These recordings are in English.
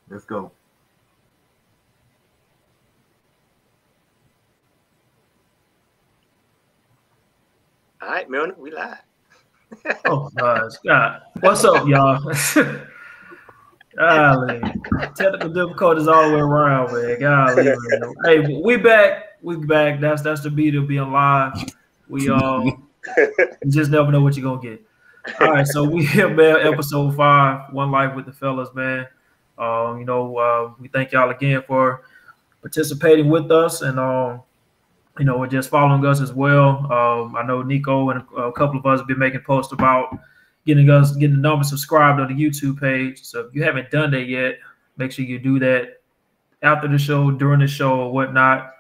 Let's go. All right, Milner, we live. Oh, God. What's up, y'all? Golly. Technical difficulties all the way around, man. Golly, man. Hey, we back. We back. That's the beauty of being live. We you just never know what you're gonna get. All right, so we here, man. Episode 5, One Life with the Fellas, man. We thank y'all again for participating with us and and just following us as well. I know Nico and a couple of us have been making posts about getting the number subscribed on the YouTube page. So if you haven't done that yet, make sure you do that after the show, during the show, or whatnot.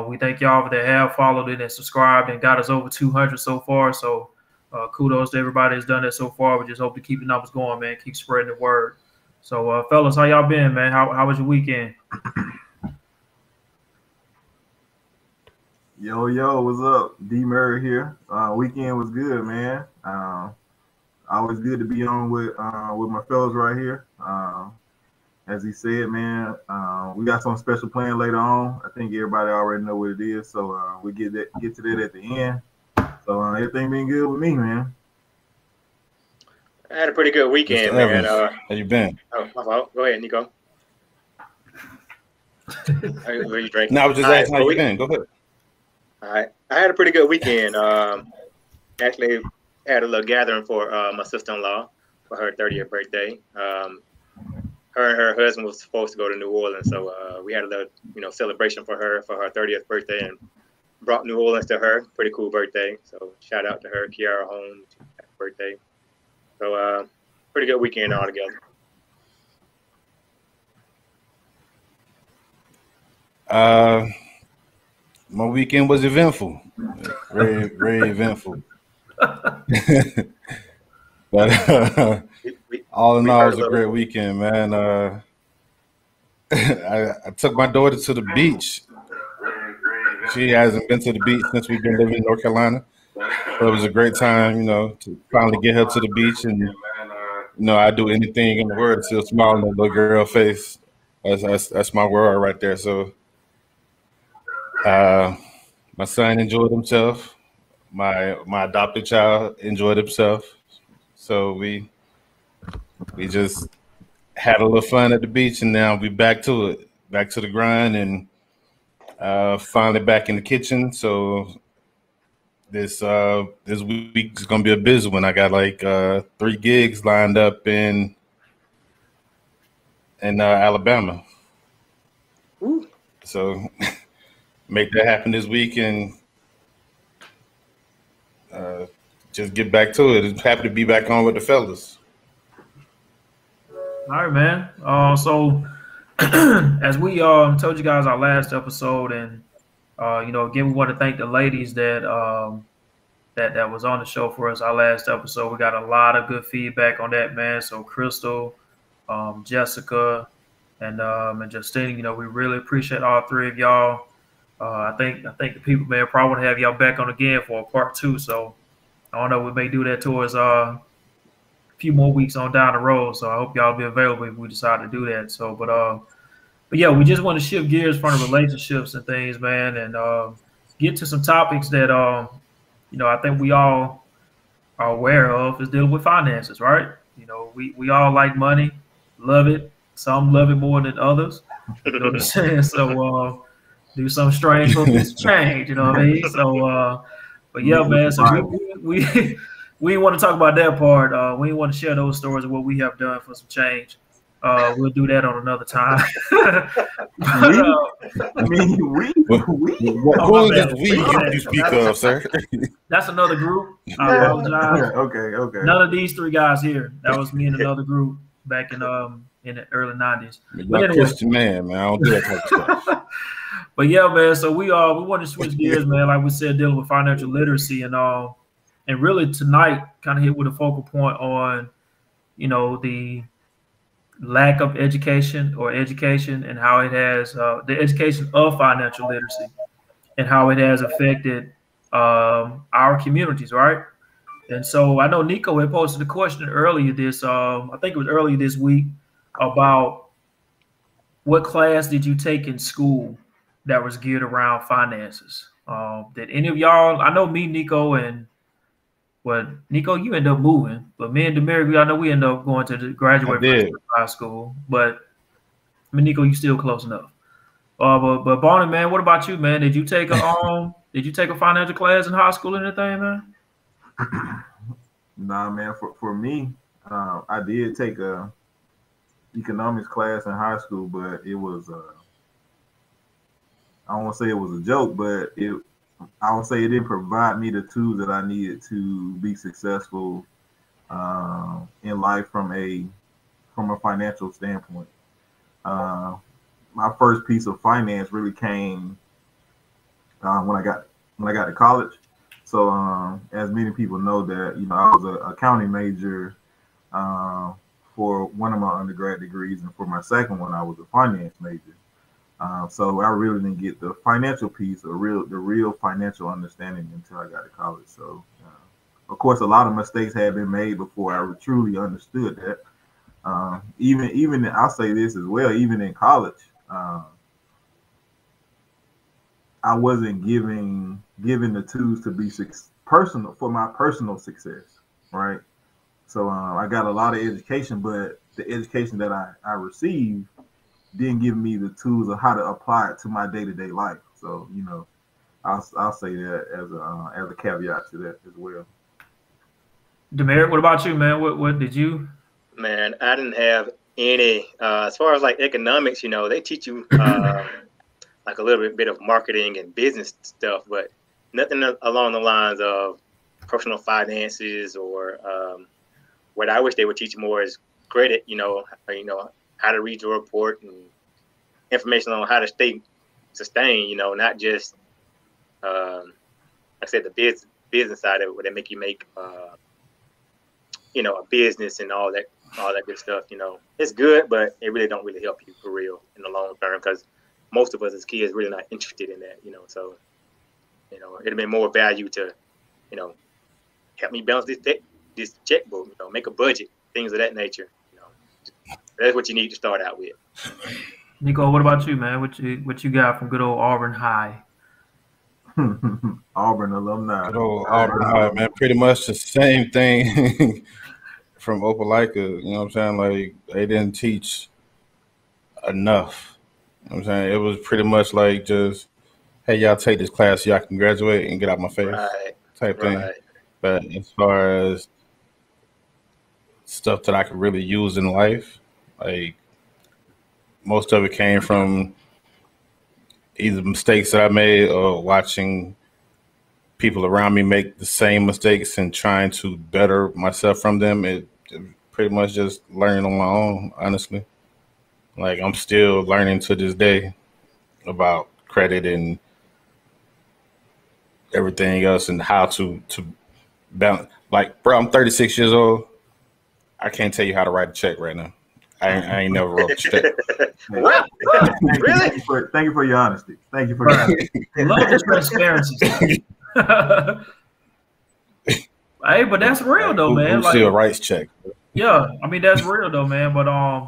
We thank y'all that have followed it and subscribed and got us over 200 so far. So kudos to everybody that's done that so far. We just hope to keep the numbers going, man. Keep spreading the word. So, fellas, how y'all been, man? How was your weekend? Yo, what's up? D Murray here. Weekend was good, man. Always good to be on with my fellas right here. As he said, man, we got some special plan later on. I think everybody already know what it is, so we get to that at the end. So everything been good with me, man. I had a pretty good weekend, man. How you been? Oh, my fault. Go ahead, Nico. Are you drinking? No, I was just asking how you been. Go ahead. All right. I had a pretty good weekend. Actually had a little gathering for my sister-in-law for her 30th birthday. Her and her husband was supposed to go to New Orleans, so we had a little, celebration for her 30th birthday, and brought New Orleans to her. Pretty cool birthday. So shout out to her, Kiara Holmes, happy birthday. So pretty good weekend altogether. My weekend was eventful, very, very eventful. But all in all, it was a great weekend, man. I took my daughter to the beach. She hasn't been to the beach since we've been living in North Carolina. So it was a great time, to finally get her to the beach. And, I'd do anything in the world to see a smile on the little girl face. That's my world right there. So my son enjoyed himself. My adopted child enjoyed himself. So we just had a little fun at the beach, and now we back to it, back to the grind, and finally back in the kitchen. So this week is gonna be a busy one. I got like 3 gigs lined up in Alabama. Ooh. So make that happen this week and just get back to it. Happy to be back on with the fellas. All right, man. So as we told you guys our last episode, and again, we want to thank the ladies that that was on the show for us. Our last episode, we got a lot of good feedback on that, man. So Crystal, Jessica, and Justine, we really appreciate all 3 of y'all. I think the people, man, probably want to have y'all back on again for a part 2. So I don't know, we may do that towards a few more weeks on down the road. So I hope y'all be available if we decide to do that. So, but yeah, we just want to shift gears from the relationships and things, man, and get to some topics that I think we all are aware of, is dealing with finances, right? We all like money, love it. Some love it more than others. You know what I'm saying? So do some strange for this change, you know what I mean? So but yeah, man, so we want to talk about that part. We want to share those stories of what we have done for some change. We'll do that on another time. Who is this we you speak of, sir? That's another group. I apologize. Okay. None of these 3 guys here. That was me and another group back in the early 90s. But anyway. Christian man, I don't do that type of stuff. But yeah, man. So we want to switch gears, man. Like we said, dealing with financial literacy and really tonight kind of hit with a focal point on, the lack of education and how it has the education of financial literacy and how it has affected our communities, right? And so I know Nico had posted a question earlier I think it was earlier this week, about what class did you take in school that was geared around finances? Did any of y'all? I know me, Nico, and Nico, you end up moving, but me and Demaric, I know we end up going to graduate from high school. But I mean, Nico, you still close enough. But Barney, man, what about you, man? Did you take a financial class in high school or anything, man? Nah, man. For me, I did take a economics class in high school, but it was I don't want to say it was a joke, but I would say it didn't provide me the tools that I needed to be successful in life from a financial standpoint. My first piece of finance really came when I got to college. So as many people know that, I was an accounting major for one of my undergrad degrees, and for my second one, I was a finance major. So I really didn't get the financial piece, the real financial understanding until I got to college. So, of course, a lot of mistakes had been made before I truly understood that. Even I'll say this as well. Even in college, I wasn't given the tools to be for my personal success, right? So I got a lot of education, but the education that I received didn't give me the tools of how to apply it to my day-to-day life. So, I'll say that as a caveat to that as well. Demaric, what about you, man? What did you? Man, I didn't have any. As far as like economics, they teach you like a little bit of marketing and business stuff, but nothing along the lines of personal finances or what I wish they would teach more is credit. How to read your report and information on how to stay sustained, not just, like I said, the business side of it, where they make you make, a business and all that good stuff. It's good, but it really don't really help you for real in the long term, because most of us as kids really not interested in that, so, it'd be more value to, help me balance this checkbook, make a budget, things of that nature. That's what you need to start out with. Nico, what about you, man? What you got from good old Auburn High? Auburn alumni. Good old Auburn High, man. Pretty much the same thing from Opelika. You know what I'm saying? Like, they didn't teach enough. You know what I'm saying? It was pretty much like just, hey, y'all take this class so y'all can graduate and get out my face type thing. But as far as stuff that I could really use in life, like, most of it came from either mistakes that I made or watching people around me make the same mistakes and trying to better myself from them. It pretty much just learning on my own, honestly. Like, I'm still learning to this day about credit and everything else and how to balance. Like, bro, I'm 36 years old. I can't tell you how to write a check right now. I ain't never wrote a check. What? Really? Thank you for your honesty. Thank you for your honesty. Love the transparency. Hey, but that's real though, man. Who still writes check? Yeah, I mean that's real though, man. But I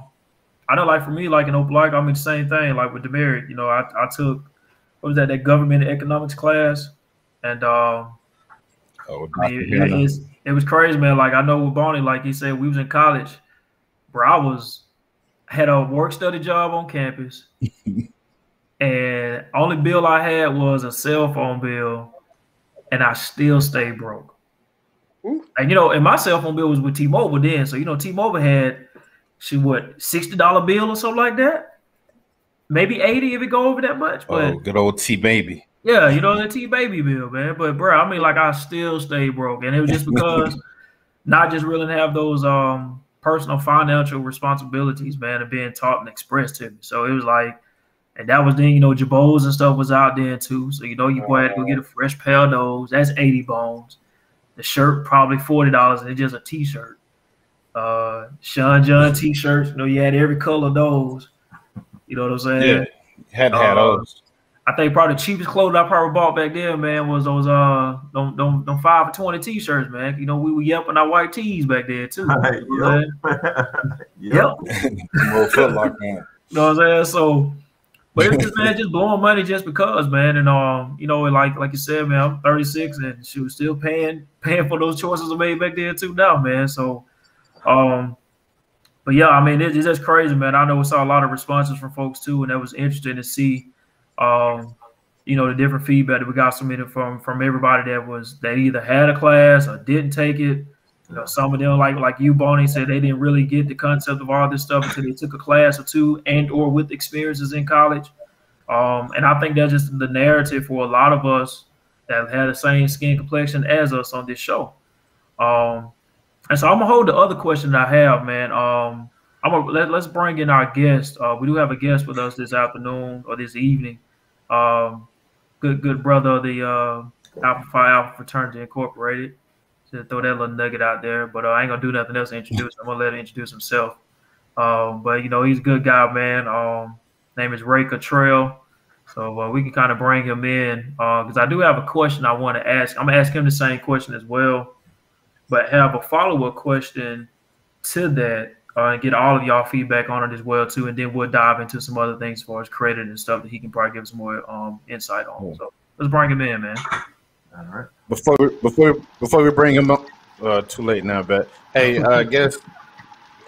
know, like for me, like in Opelika, I mean the same thing. Like with Demaric, I took what was that government economics class, and it was crazy, man. Like I know with Barney, like he said, we was in college, bro. I had a work study job on campus, and only bill I had was a cell phone bill, and I still stayed broke. And and my cell phone bill was with T-Mobile then, so T-Mobile had $60 bill or something like that, maybe 80 if it go over that much. But good old T-Baby. Yeah, the T-Baby bill, man. But bro, I mean, like I still stayed broke, and it was just because not just really have those personal financial responsibilities, man, of being taught and expressed to me. So it was like, and that was then, Jabos and stuff was out there too. So you go ahead and go get a fresh pair of those. That's 80 bones. The shirt probably $40, and it's just a T-shirt. Sean John T-shirts. You had every color of those. You know what I'm saying? Yeah, had to have those. I think probably the cheapest clothes I probably bought back then, man, was those them 5 for $20 T-shirts, man. We were yelping our white tees back there too. Yep. Yep. More Foot Locker, man. You know what I'm saying? So, but it's just, man, just blowing money just because, man. And you know, like you said, man, I'm 36 and she was still paying for those choices I made back then too now, man. So but yeah, I mean, it's just crazy, man. I know we saw a lot of responses from folks too, and that was interesting to see you know, the different feedback that we got submitted from everybody that either had a class or didn't take it. You know, some of them, like you, Bonnie, said they didn't really get the concept of all this stuff until they took a class or two and or with experiences in college. And I think that's just the narrative for a lot of us that had the same skin complexion as us on this show. And so I'm gonna hold the other question that I have, man. Let's bring in our guest. We do have a guest with us this afternoon or this evening. Good brother of the Alpha Phi Alpha Fraternity Incorporated. To throw that little nugget out there, but I ain't gonna do nothing else to introduce him. I'm gonna let him introduce himself. But you know, he's a good guy, man. Name is Ray Cottrell. So we can kind of bring him in because I do have a question I want to ask. I'm gonna ask him the same question as well, but have a follow-up question to that and get all of y'all feedback on it as well too, and then we'll dive into some other things as far as credit and stuff that he can probably give us more insight on. So let's bring him in, man. All right. Before we bring him up, too late now, but hey, I guess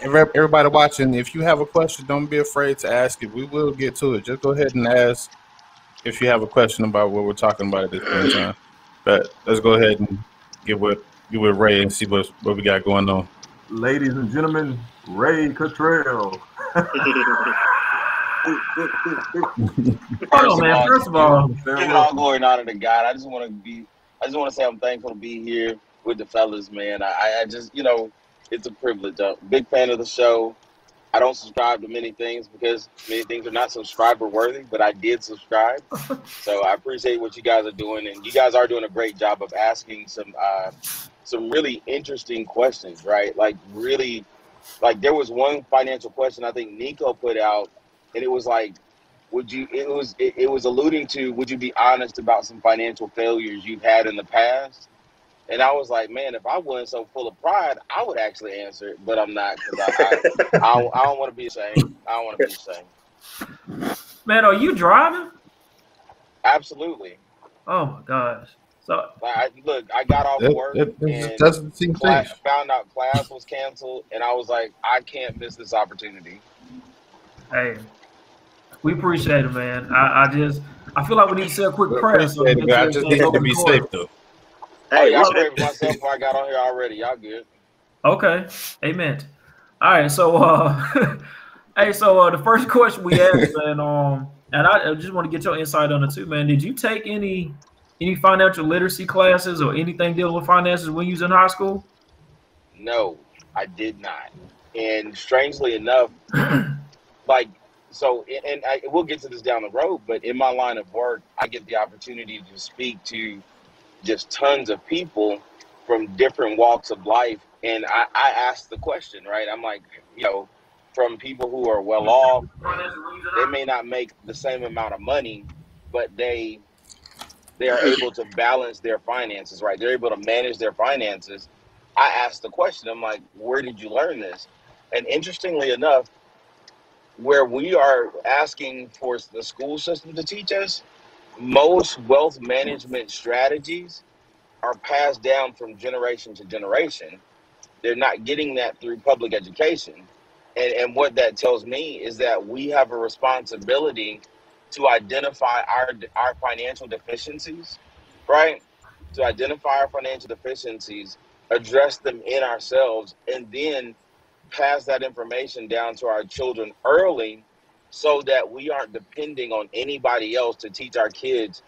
everybody watching, if you have a question, don't be afraid to ask it. We will get to it. Just go ahead and ask if you have a question about what we're talking about at this point in time. But let's go ahead and get with Ray and see what we got going on. Ladies and gentlemen, Ray Cottrell. Hold on, man. First of all, giving all glory and honor to God. I just want to say I'm thankful to be here with the fellas, man. I just, you know, it's a privilege. I'm a big fan of the show. I don't subscribe to many things because many things are not subscriber worthy, but I did subscribe. So I appreciate what you guys are doing, and you guys are doing a great job of asking some really interesting questions, right? Like really, like there was one financial question I think Nico put out, and it was like, it was alluding to, would you be honest about some financial failures you've had in the past? And I was like, man, if I wasn't so full of pride, I would actually answer it, but I'm not because I don't want to be ashamed. I don't want to be ashamed. Man, are you driving? Absolutely. Oh my gosh. So I got off work and doesn't seem safe. Found out class was canceled, and I was like, I can't miss this opportunity. Hey, we appreciate it, man. I feel like we need to say a quick prayer. So I just need to be safe though. Hey, I prayed for myself before I got on here already. Y'all good? Okay, amen. All right, so hey, so the first question we asked, and I just want to get your insight on it too, man. Did you take any financial literacy classes or anything dealing with finances when you was in high school? No, I did not. And strangely enough, we'll get to this down the road, but in my line of work, I get the opportunity to speak to just tons of people from different walks of life. And I asked the question, right? I'm like, you know, from people who are well off, they may not make the same amount of money, but they are able to balance their finances, right? They're able to manage their finances. I asked the question, I'm like, where did you learn this? And interestingly enough, where we are asking for the school system to teach us, most wealth management strategies are passed down from generation to generation. They're not getting that through public education. And what that tells me is that we have a responsibility to identify our financial deficiencies, right? To identify our financial deficiencies, address them in ourselves, and then pass that information down to our children early so that we aren't depending on anybody else to teach our kids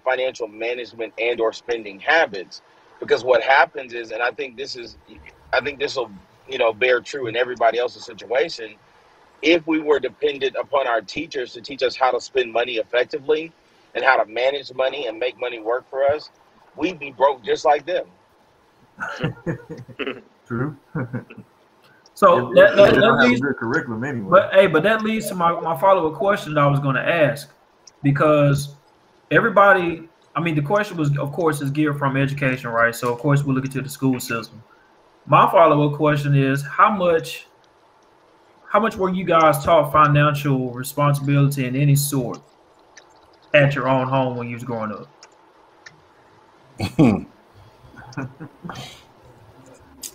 financial management and or spending habits. Because what happens is, and I think this will, you know, bear true in everybody else's situation. If we were dependent upon our teachers to teach us how to spend money effectively and how to manage money and make money work for us, we'd be broke just like them. True. So that leads, good curriculum anyway. But that leads to my follow-up question that I was going to ask, because everybody, I mean, the question was, of course, is geared from education, right? So of course we're looking to the school system. My follow-up question is, how much how much were you guys taught financial responsibility in any sort at your own home when you was growing up?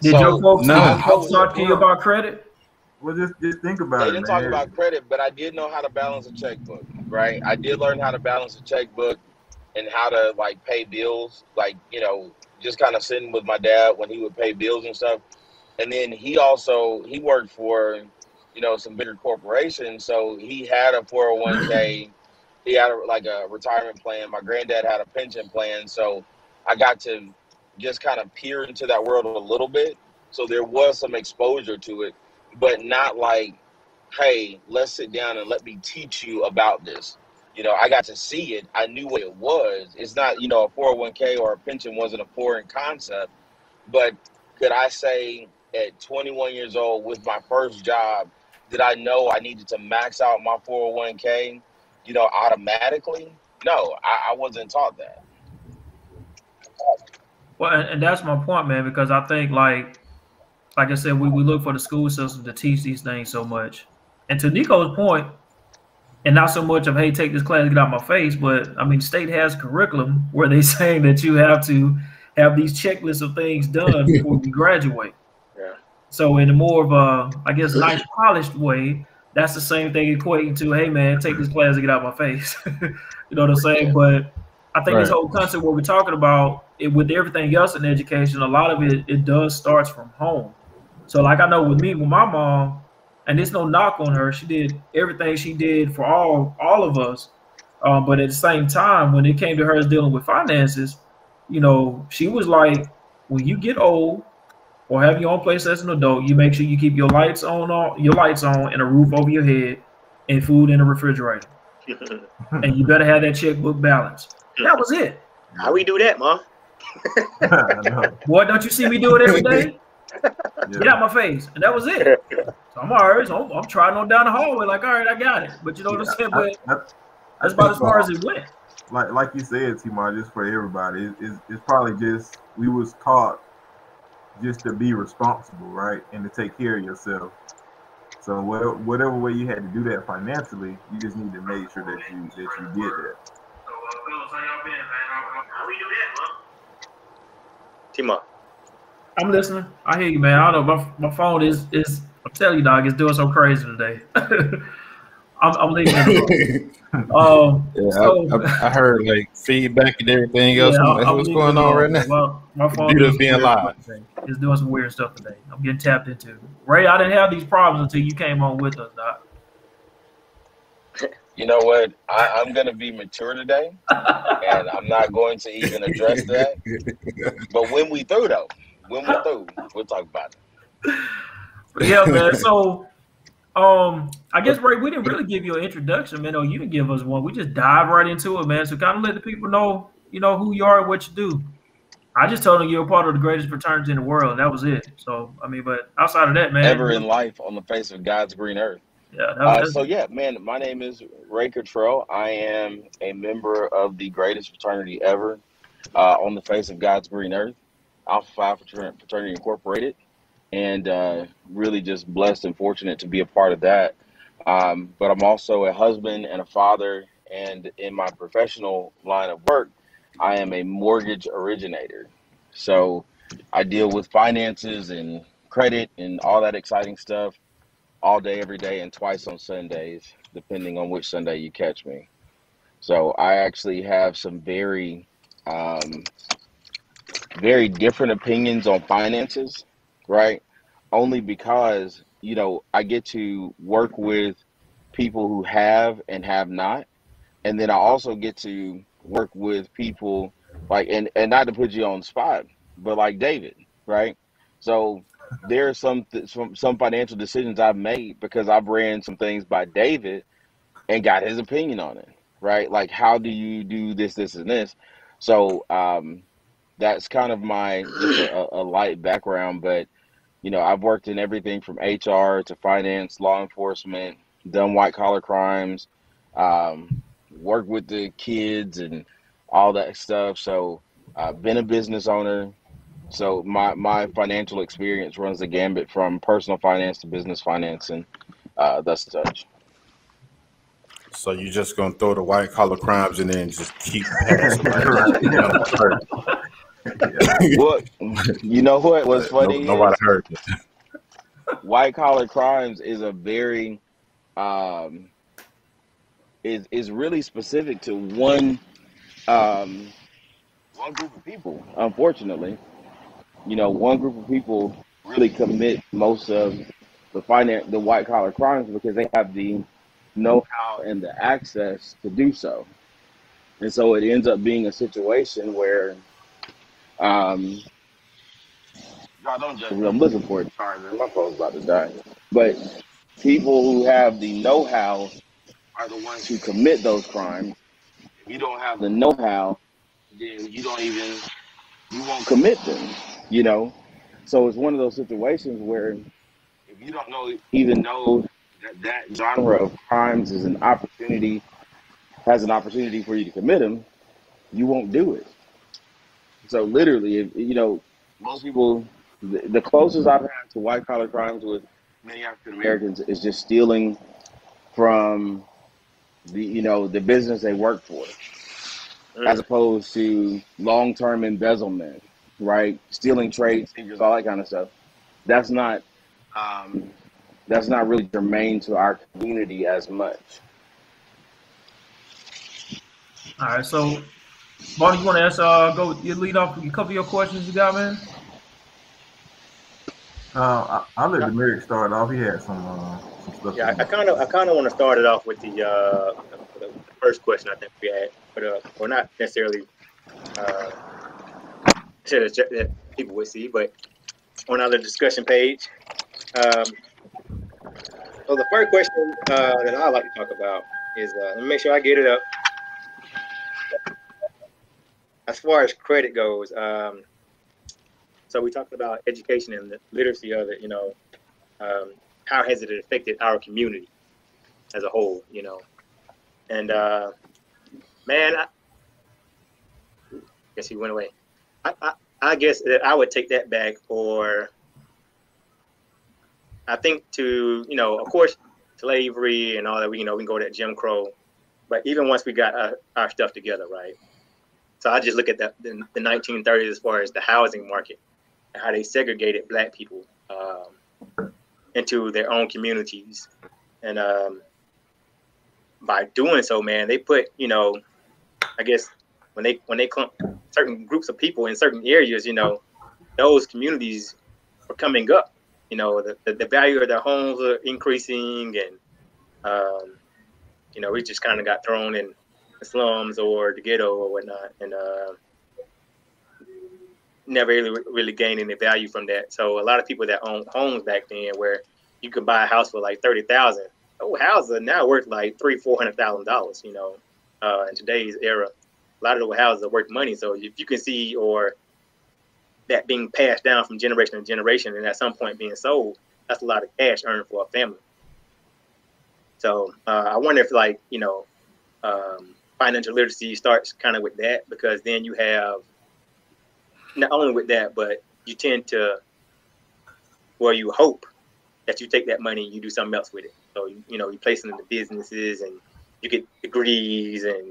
Did your folks talk to you about credit? Well, just think about They it, didn't man. talk about credit, but I did know how to balance a checkbook, right? I did learn how to balance a checkbook and how to like pay bills, like, you know, just kind of sitting with my dad when he would pay bills and stuff. And then he worked for, you know, some bigger corporations. So he had a 401k, he had a retirement plan. My granddad had a pension plan. So I got to just kind of peer into that world a little bit. So there was some exposure to it, but not like, hey, let's sit down and let me teach you about this. You know, I got to see it. I knew what it was. It's not, you know, a 401k or a pension wasn't a foreign concept. But could I say at 21 years old with my first job, did I know I needed to max out my 401k, you know, automatically? No, I wasn't taught that. Well, and that's my point, man, because I think like I said, we look for the school system to teach these things so much. And to Nico's point, and not so much of, hey, take this class, get out my face, but I mean, state has curriculum where they're saying that you have to have these checklists of things done before you graduate. Yeah. So in a more of a, I guess, nice polished way, that's the same thing equating to, hey man, take this class and get out my face. You know what I'm saying? But I think this whole concept what we're talking about, with everything else in education, a lot of it does starts from home. So like I know with me, with my mom, and there's no knock on her, she did everything she did for all of us. But at the same time, when it came to her dealing with finances, you know, she was like, when you get old or have your own place as an adult, you make sure you keep your lights on, and a roof over your head and food in the refrigerator. And you better have that checkbook balanced. That was it. How we do that, Mom? Boy, don't you see me do it every day? Get out my face. And that was it. So I'm all right. So I'm trying on down the hallway like, all right, I got it. But you know what I'm saying? But that's about as far as it went. Like you said, T-Mar, just for everybody, it's probably just we was taught just to be responsible, right, and to take care of yourself. So whatever way you had to do that financially, you just need to make sure that you did that. So, fellas, how y'all been, man? How we do that, Mom? T-Mar. I'm listening. I hear you, man. I don't know. My phone is I'm telling you, dog, it's doing so crazy today. I'm leaving it alone. I heard like feedback and everything else. What's going on right now? My phone is being live. It's doing some weird stuff today. I'm getting tapped into. Ray, I didn't have these problems until you came on with us, doc. You know what? I'm going to be mature today, and I'm not going to even address that. But when we through, though, we'll talk about it. Yeah, man. So, I guess, Ray, we didn't really give you an introduction, man. Or you didn't give us one. We just dive right into it, man. So kind of let the people know, you know, who you are and what you do. I just told them you're a part of the greatest fraternity in the world, and that was it. So, I mean, but outside of that, man. Ever in life on the face of God's green earth. Yeah. So, yeah, man, my name is Ray Cottrell. I am a member of the greatest fraternity ever on the face of God's green earth, Alpha Phi Fraternity Incorporated, and really just blessed and fortunate to be a part of that. But I'm also a husband and a father, and in my professional line of work, I am a mortgage originator. So I deal with finances and credit and all that exciting stuff all day, every day, and twice on Sundays, depending on which Sunday you catch me. So I actually have some very, very different opinions on finances, right? Only because, you know, I get to work with people who have and have not. And then I also get to work with people like, and not to put you on the spot, but like David, right? So there are some financial decisions I've made because I've ran some things by David and got his opinion on it, right? Like, how do you do this, and this? So that's kind of my just a light background, but you know, I've worked in everything from HR to finance, law enforcement, done white collar crimes, worked with the kids and all that stuff. So I've been a business owner. So my financial experience runs the gambit from personal finance to business finance. And thus such. So you just gonna throw the white collar crimes in there and just keep passing. Right. Well, you know what's funny Nobody is heard it. white collar crimes is a very is really specific to one group of people. Unfortunately, one group of people really commit most of the white collar crimes because they have the know-how and the access to do so. And so it ends up being a situation where y'all don't judge me, I'm looking for it. Sorry, man, my phone's about to die. But people who have the know-how are the ones who commit those crimes. If you don't have the know-how, then you won't commit them, So it's one of those situations where if you don't even know that genre of crimes has an opportunity for you to commit them, you won't do it. So literally, most people, the closest I've had to white collar crimes with many African Americans is just stealing from the business they work for, as opposed to long-term embezzlement, right? Stealing trade secrets, all that kind of stuff. That's not really germane to our community as much. All right, so Barney, you want to go you lead off a couple of your questions you got, man? I'll let Demeric start off. He had some stuff. Yeah, I kind of want to start it off with the first question I think we had, but or not necessarily that people would see, but on our discussion page. So the first question that I like to talk about is let me make sure I get it up. As far as credit goes, so we talked about education and the literacy of it. How has it affected our community as a whole? And man, I guess he went away. I guess that I would take that back, or I think to of course, slavery and all that. We can go to Jim Crow, but even once we got our stuff together, right? So I just look at the 1930s as far as the housing market and how they segregated Black people into their own communities, and by doing so, man, they put I guess when they clump certain groups of people in certain areas, those communities are coming up. The value of their homes are increasing, and we just kind of got thrown in the slums or the ghetto or whatnot, and never really gained any value from that. So a lot of people that owned homes back then, where you could buy a house for like $30,000, those houses are now worth like $300,000-$400,000. In today's era, a lot of those houses are worth money. So if you can see, or that being passed down from generation to generation, and at some point being sold, that's a lot of cash earned for a family. So I wonder if financial literacy starts kind of with that, because then you have not only with that, but you tend to, you hope that you take that money and you do something else with it. So you place it into businesses, and you get degrees and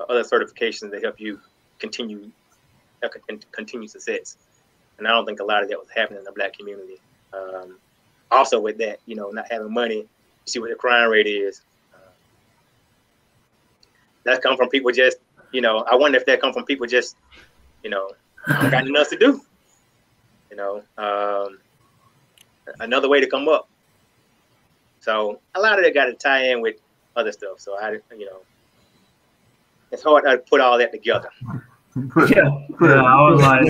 other certifications that help you continue success. And I don't think a lot of that was happening in the Black community. Also with that, not having money, you see what the crime rate is. That come from people just, I wonder if that come from people just, got nothing else to do. Another way to come up. So a lot of that got to tie in with other stuff. So it's hard to put all that together. Yeah, I was like,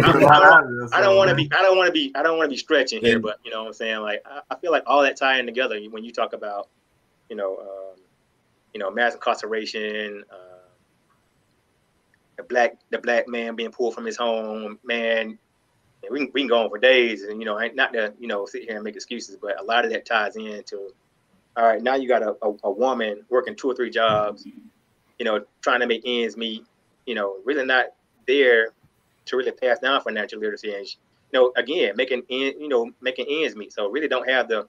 I don't want to be stretching here, but what I'm saying, like, I feel like all that tying together when you talk about, mass incarceration, the black man being pulled from his home, man. We can go on for days, and not to sit here and make excuses, but a lot of that ties into, all right, now you got a woman working 2 or 3 jobs, trying to make ends meet, really not there to really pass down financial literacy, and again making ends meet. So really don't have the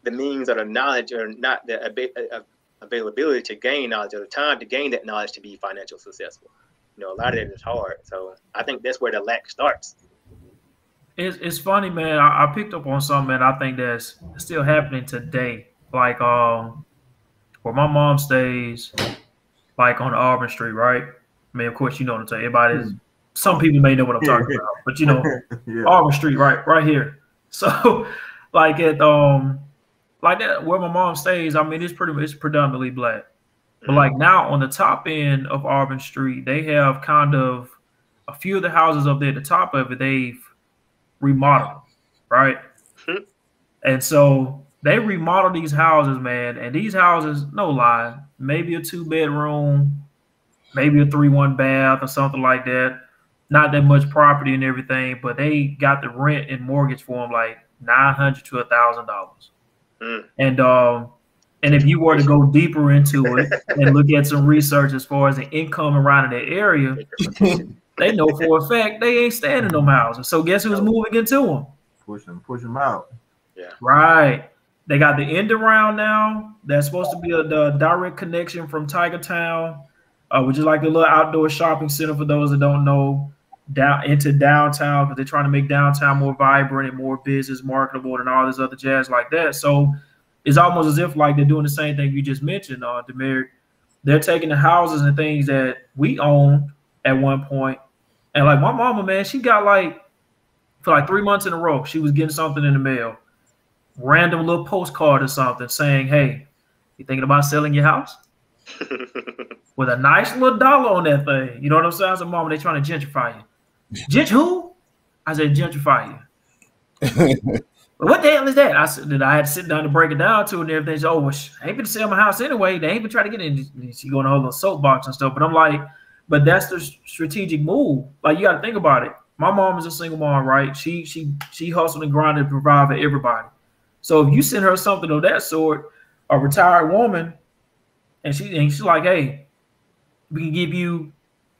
the means or the knowledge, or not the availability to gain knowledge, or the time to gain that knowledge to be financially successful. You know, a lot of it is hard. So I think that's where the lack starts. It's funny, man. I picked up on something, man. I think that's still happening today. Like, where my mom stays, like on Auburn Street, right? I mean, of course, you know what I'm saying. Everybody's, some people may know what I'm talking about, but you know, yeah. Auburn Street, right here. So, like at like that where my mom stays, I mean, it's predominantly black. But like now on the top end of Auburn Street, they have kind of a few of the houses up there at the top of it, they've remodeled, right? And so they remodel these houses, man. And these houses, no lie, maybe a 2-bedroom, maybe a 3-1 bath or something like that. Not that much property and everything, but they got the rent and mortgage for them like $900 to $1,000. And if you were to go deeper into it and look at some research as far as the income around in that area, they know for a fact they ain't staying in them houses. So guess who's moving into them? Push them out. Yeah. Right. They got the end around now. That's supposed to be the direct connection from Tiger Town, which is like a little outdoor shopping center for those that don't know, down into downtown, because they're trying to make downtown more vibrant and more business marketable and all this other jazz like that. So it's almost as if like they're doing the same thing you just mentioned, Demeric. They're taking the houses and things that we owned at one point, and like my mama, man, she got like for like 3 months in a row, she was getting something in the mail, random little postcard or something saying, "Hey, you thinking about selling your house?" With a nice little dollar on that thing. You know what I'm saying? I said, "Mama, they trying to gentrify you." Gent who? I said, gentrify you. What the hell is that? I said, I had to sit down to break it down to her and everything. She, well, I ain't been to sell my house anyway. They ain't been trying to get in. She going to hold a soapbox and stuff. But I'm like, but that's the strategic move. Like, you got to think about it. My mom is a single mom, right? She hustled and grinded to provide for everybody. So if you send her something of that sort, a retired woman, and she's like, "Hey, we can give you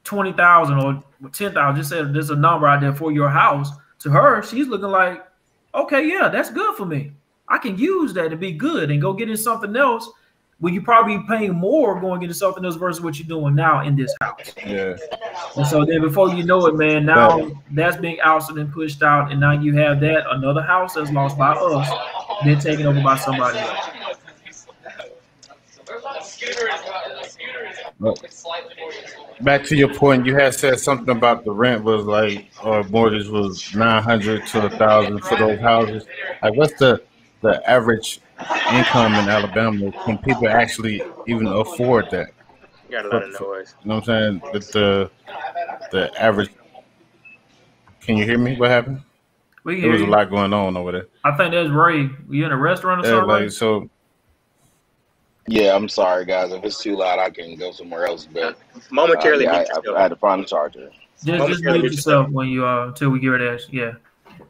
20,000 or 10,000. Just say there's a number out there for your house." To her, she's looking like, "Okay, yeah, that's good for me. I can use that to be good and go get in something else where you probably paying more going into something else versus what you're doing now in this house." Yeah. And so then before you know it, man, now that's being ousted and pushed out, and now you have that another house that's lost by us, then taken over by somebody else. Back to your point, you had said something about the rent was like, or mortgage was $900 to $1,000 for those houses. Like, what's the average income in Alabama? Can people actually even afford that? You got a lot of noise. You know what I'm saying? With the average. Can you hear me? What happened? We There was a lot going on over there. I think that's Ray. You in a restaurant or something? Like, so. Yeah, I'm sorry, guys. If it's too loud, I can go somewhere else. But momentarily, I had to find a charger. Just mute yourself when you until we get ready. Yeah,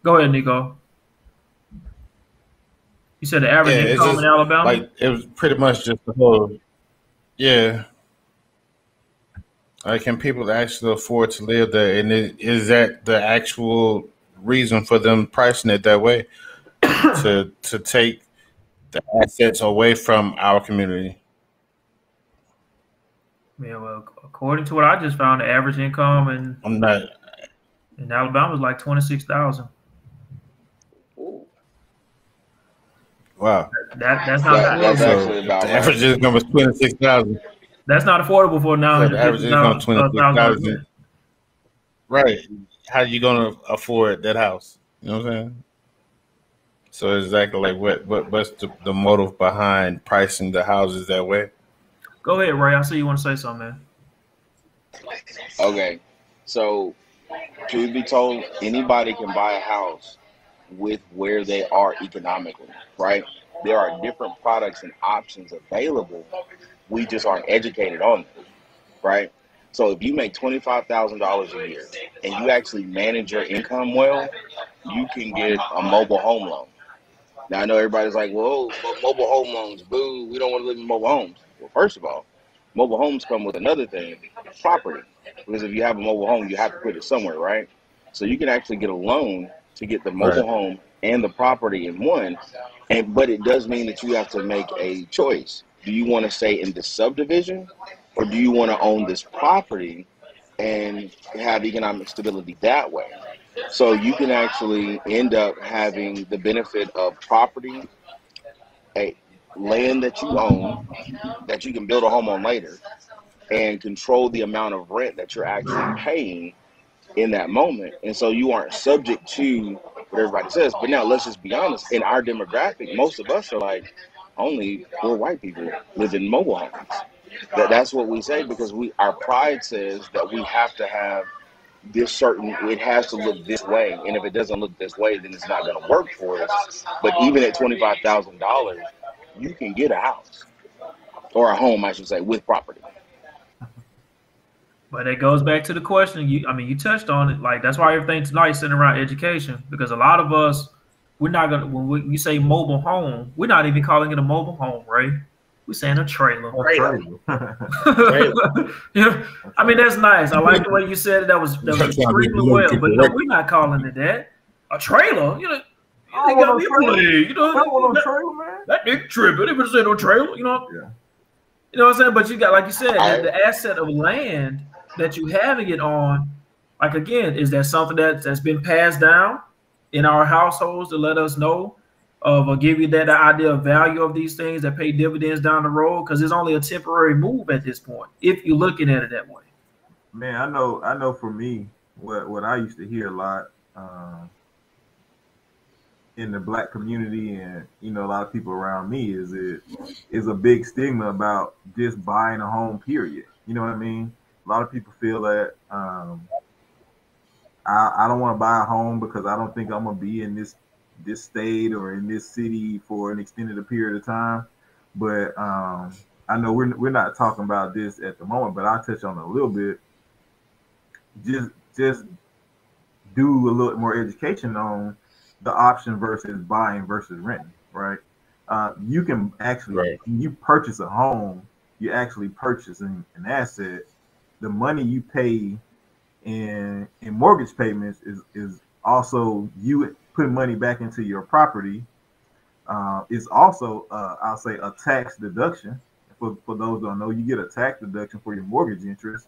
go ahead, Nico. You said the average income in Alabama. Like, it was pretty much just the whole. Yeah. Like, can people actually afford to live there? And is that the actual reason for them pricing it that way, to take the assets away from our community? Yeah, well, according to what I just found, the average income in Alabama is like $26,000. Wow, that's not affordable. That's actually about the average income is $26,000. That's not affordable for now. So the average income $26,000. Right? How are you gonna afford that house? You know what I'm saying? So exactly, like what's the motive behind pricing the houses that way? Go ahead, Ray. I see you want to say something, man. Okay, so truth be told, anybody can buy a house with where they are economically, right? There are different products and options available. We just aren't educated on them, right? So if you make $25,000 a year and you actually manage your income well, you can get a mobile home loan. Now, I know everybody's like, "Well, mobile home loans, boo, we don't want to live in mobile homes." Well, first of all, mobile homes come with another thing, property. Because if you have a mobile home, you have to put it somewhere, right? So you can actually get a loan to get the mobile home and the property in one, But it does mean that you have to make a choice. Do you want to stay in the subdivision, or do you want to own this property and have economic stability that way? So you can actually end up having the benefit of property, a land that you own, that you can build a home on later, and control the amount of rent that you're actually paying in that moment. And so you aren't subject to what everybody says. But now let's just be honest, in our demographic, most of us are like, only 4 white people live in mobile homes. That's what we say, because our pride says that we have to have this certain, it has to look this way, and if it doesn't look this way, then it's not going to work for us. But even at $25,000, you can get a house, or a home, I should say, with property. But it goes back to the question. You touched on it. Like, that's why everything tonight's centered around education, because a lot of us, we're not gonna, when we say mobile home, we're not even calling it a mobile home, right? We're saying a trailer. Yeah, I mean, that's nice. I like the way you said it. That was extremely well. But no, we're not calling it that. A trailer, you know. I want a trailer. You know, I want a trailer, man. That nigga tripping. If it's no trailer, you know. Yeah. You know what I'm saying? But you got, like you said, the asset of land that you having it on. Like, again, is that something that's been passed down in our households to let us know of, or give you that idea of value of these things that pay dividends down the road? Because it's only a temporary move at this point, if you're looking at it that way. Man, I know. For me, what I used to hear a lot in the Black community, and a lot of people around me, is a big stigma about just buying a home. Period. You know what I mean? A lot of people feel that I don't want to buy a home because I don't think I'm gonna be in this state or in this city for an extended period of time. But I know we're not talking about this at the moment, but I'll touch on it a little bit. Just do a little more education on the option versus buying versus renting, right? You can actually, when you purchase a home, you actually purchase an asset. The money you pay in mortgage payments is also you putting money back into your property. It's also, I'll say, a tax deduction. For those who don't know, you get a tax deduction for your mortgage interest,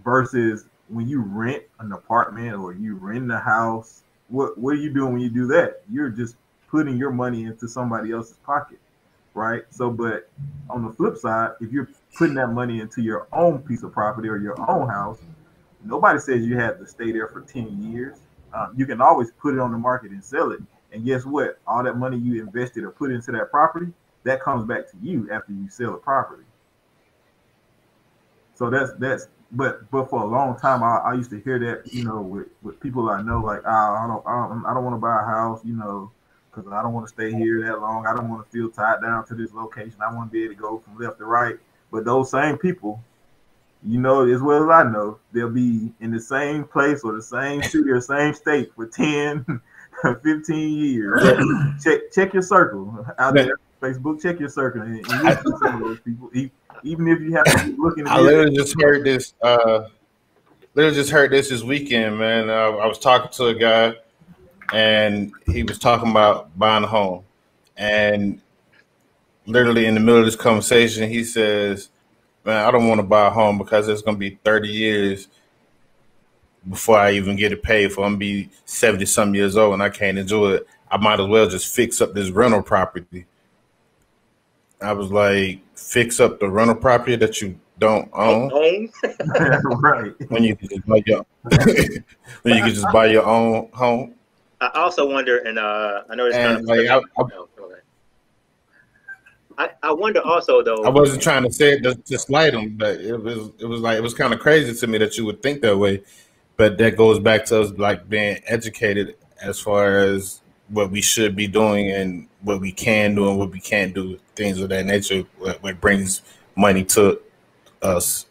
versus when you rent an apartment or you rent a house. What are you doing when you do that? You're just putting your money into somebody else's pocket, right? So, but on the flip side, if you're putting that money into your own piece of property or your own house, nobody says you have to stay there for 10 years. You can always put it on the market and sell it. And guess what? All that money you invested or put into that property, that comes back to you after you sell the property. So but for a long time, I used to hear that, with people I know, like, I don't want to buy a house, because I don't want to stay here that long. I don't want to feel tied down to this location. I want to be able to go from left to right. But those same people, as well as I know, they'll be in the same place or the same city or same state for 10, 15 years. Check your circle out there. Facebook, check your circle, and you see some of those people. Even if you have to be looking. I literally just heard this. This weekend, man. I was talking to a guy, and he was talking about buying a home, and literally in the middle of this conversation, he says, "Man, I don't want to buy a home because it's going to be 30 years before I even get it paid for. I'm going to be 70-some years old, and I can't enjoy it. I might as well just fix up this rental property." I was like, fix up the rental property that you don't own? Right. When you can just buy your own home. I also wonder, and I know it's kind of I wonder also, though. I wasn't trying to say it to slight them, but it was kind of crazy to me that you would think that way. But that goes back to us like being educated as far as what we should be doing and what we can do and what we can't do, things of that nature, what brings money to us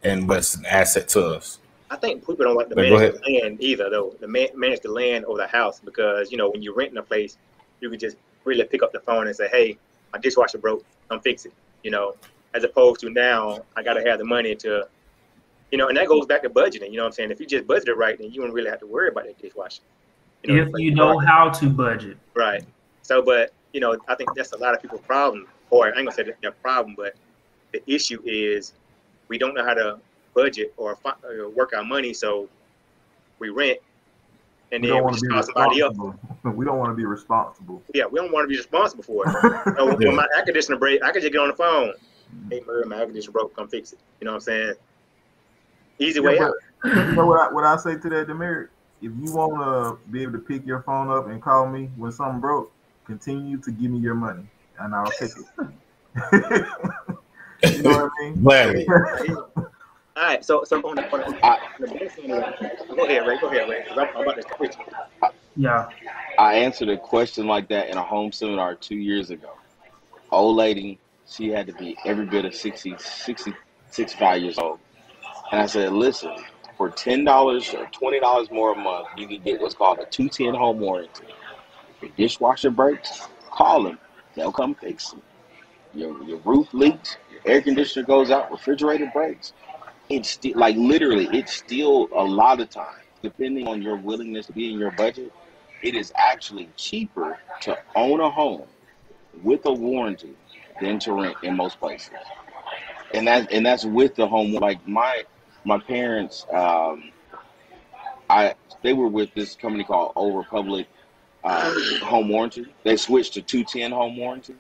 and what's an asset to us. I think people don't like to manage the land either, though. Manage the land or the house, because, when you're renting a place, you can just really pick up the phone and say, "Hey, my dishwasher broke, I'm fixing it," as opposed to now I got to have the money to, and that goes back to budgeting. You know what I'm saying? If you just budget it right, then you wouldn't really have to worry about that dishwasher. If you know how to budget. Right. So, but, you know, I think that's a lot of people's problem, or I ain't gonna say that their problem, but the issue is we don't know how to budget or work our money, so we rent, and We then don't we want to just be call somebody else. responsible. We don't want to be responsible. Yeah, we don't want to be responsible for it. So when my air conditioner break, I can just get on the phone. Hey, Murray, my air conditioner broke. Come fix it. You know what I'm saying? Easy way out. You know what I say to that, Demeric? If you want to be able to pick your phone up and call me when something broke, continue to give me your money, and I'll take it. You know what I mean? Gladly. All right. So on the best end, go ahead, Ray. Go ahead, Ray. I'm about to switch. Yeah. I answered a question like that in a home seminar 2 years ago. Old lady, she had to be every bit of 65 years old. And I said, listen, for $10 or $20 more a month, you can get what's called a 210 home warranty. If your dishwasher breaks, call them. They'll come fix it. Your roof leaks, your air conditioner goes out, refrigerator breaks. It's still, like literally, it's still a lot of times, depending on your willingness to be in your budget, it is actually cheaper to own a home with a warranty than to rent in most places. And that's with the home. Like my parents, they were with this company called Old Republic Home Warranty. They switched to 210 home warranty.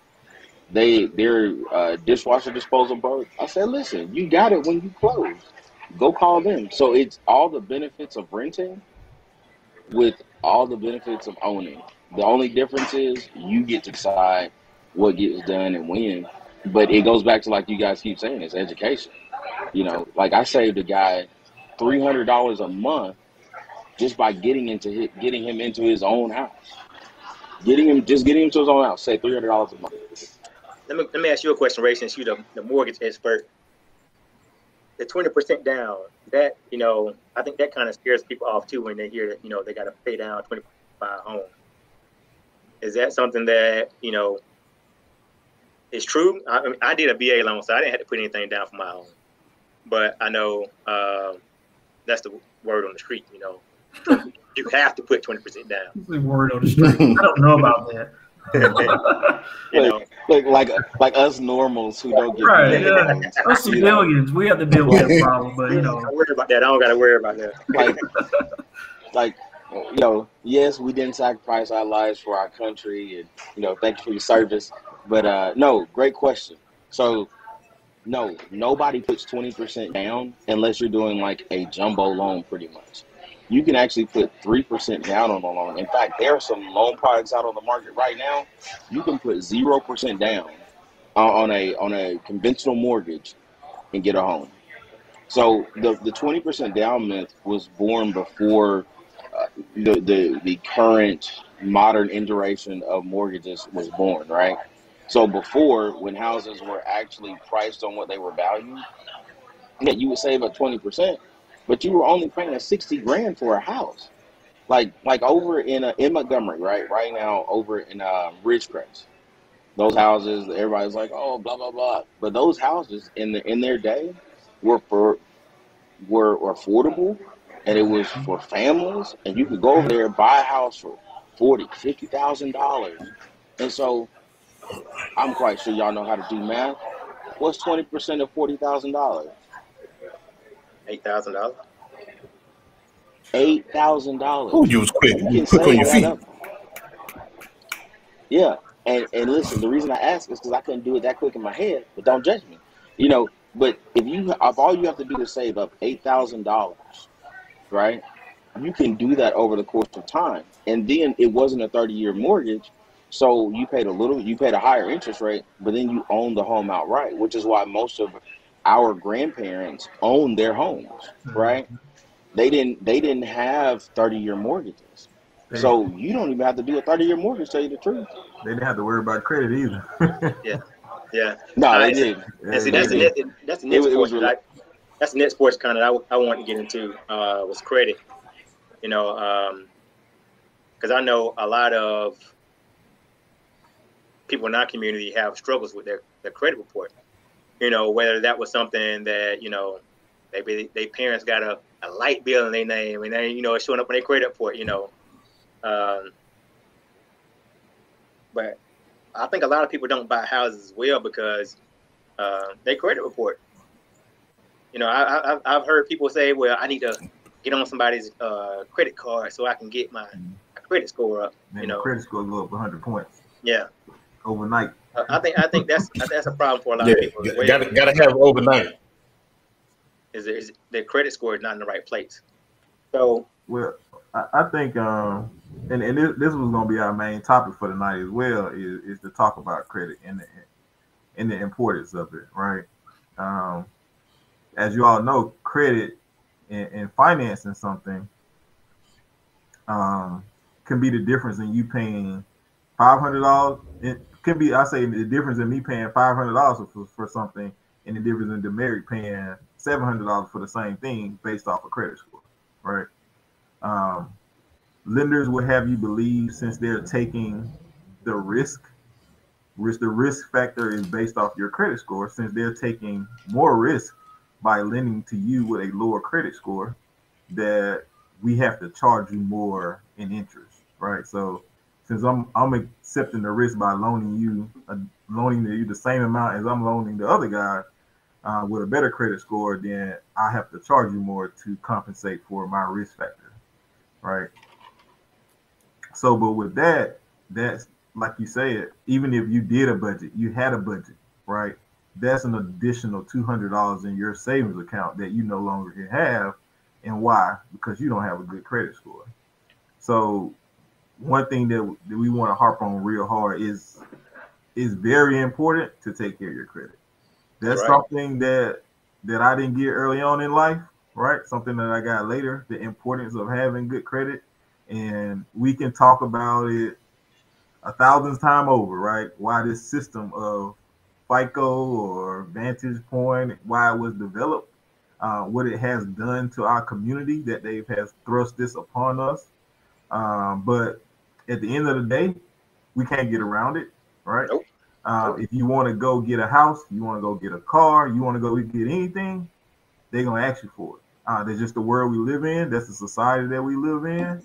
Their dishwasher disposal broke. I said, listen, you got it when you close. Go call them. So it's all the benefits of renting with all the benefits of owning. The only difference is you get to decide what gets done and when. But it goes back to, like you guys keep saying, it's education. You know, like I saved a guy $300 a month just by getting him into his own house. Getting him to his own house. Say $300 a month. Let me ask you a question, Ray, since you're the mortgage expert. The 20% down, that, you know, I think that kind of scares people off too when they hear that, you know, they got to pay down 20% to buy a home. Is that something that, you know, is true? I mean, I did a VA loan, so I didn't have to put anything down for my home. But I know that's the word on the street, you know. You have to put 20% down. The word on the street. I don't know about that. You know, like us normals who don't get Right, VA yeah. loans, Us you know. civilians, we have to deal with that problem, but you know. don't worry about that. I don't got to worry about that. like you know, yes, we didn't sacrifice our lives for our country, and you know, thank you for your service. But no, great question. So no, nobody puts 20% down unless you're doing like a jumbo loan, pretty much. You can actually put 3% down on a loan. In fact, there are some loan products out on the market right now. You can put 0% down on a conventional mortgage and get a home. So the 20% down myth was born before the current modern iteration of mortgages was born, right? So before, when houses were actually priced on what they were valued, yeah, you would save up 20%, but you were only paying $60,000 for a house. Like over in Montgomery, right now over in Ridgecrest, those houses, everybody's like, oh, blah blah blah. But those houses in their day were affordable, and it was for families, and you could go over there and buy a house for $40,000-$50,000. And so I'm quite sure y'all know how to do math. What's 20% of $40,000? $8,000. $8,000. Oh, you was quick. You You can was quick on save your that feet. up. Yeah, and listen, the reason I ask is because I couldn't do it that quick in my head. But don't judge me, you know. But if all you have to do is save up $8,000, right? You can do that over the course of time, and then it wasn't a 30-year mortgage, so you paid a higher interest rate, but then you own the home outright, which is why most of our grandparents owned their homes, right? They didn't have 30-year mortgages. So you don't even have to do a 30-year mortgage, to tell you the truth. They didn't have to worry about credit either. Yeah. No, they didn't. And see, that's the next portion. That's the next portion kind of I want to get into was credit. You know, because I know a lot of people in our community have struggles with their credit report. You know, whether that was something that, you know, maybe their parents got a light bill in their name, and they, you know, it's showing up on their credit report, you know. But I think a lot of people don't buy houses as well because they credit report. You know, I've heard people say, well, I need to get on somebody's credit card so I can get my credit score up. Man, you know, credit score go up 100 points. Yeah. Overnight. I think that's a problem for a lot of people. Gotta have overnight. Is their credit score is not in the right place. So well, I think and this was gonna be our main topic for tonight as well, is to talk about credit and the importance of it, right? As you all know, credit and financing something can be the difference in you paying $500. It can be, I say, the difference in me paying $500 for something, and the difference in Demeric paying $700 for the same thing based off a credit score, right? Lenders will have you believe, since they're taking the risk factor is based off your credit score, since they're taking more risk by lending to you with a lower credit score, that we have to charge you more in interest, right? So since I'm accepting the risk by loaning you the same amount as I'm loaning the other guy with a better credit score, then I have to charge you more to compensate for my risk factor, right? So, but with that's like you said, even if you did a budget, you had a budget, right? That's an additional $200 in your savings account that you no longer can have. And why? Because you don't have a good credit score. So one thing that we want to harp on real hard is very important to take care of your credit. That's right. Something that I didn't get early on in life, right? Something that I got later, the importance of having good credit. And we can talk about it 1,000th time over, right? Why this system of FICO or Vantage Point, why it was developed, what it has done to our community, that they have thrust this upon us. But at the end of the day, we can't get around it, right? Nope. If you want to go get a house, you want to go get a car, you want to go get anything, they're going to ask you for it. That's just the world we live in. That's the society that we live in.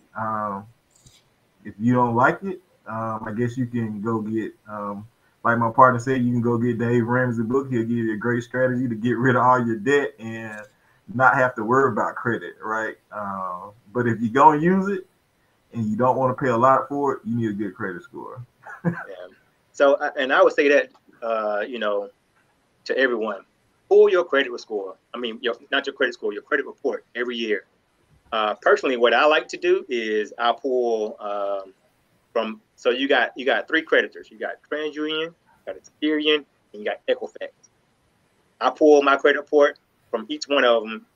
If you don't like it, I guess you can go get, like my partner said, you can go get Dave Ramsey's book. He'll give you a great strategy to get rid of all your debt and not have to worry about credit, right? But if you're going to use it and you don't want to pay a lot for it, you need a good credit score. Yeah. So, and I would say that, you know, to everyone, pull your credit score. I mean, not your credit score, your credit report every year. Personally, what I like to do is I pull so you got 3 creditors. You got TransUnion, you got Experian, and you got Equifax. I pull my credit report from each one of them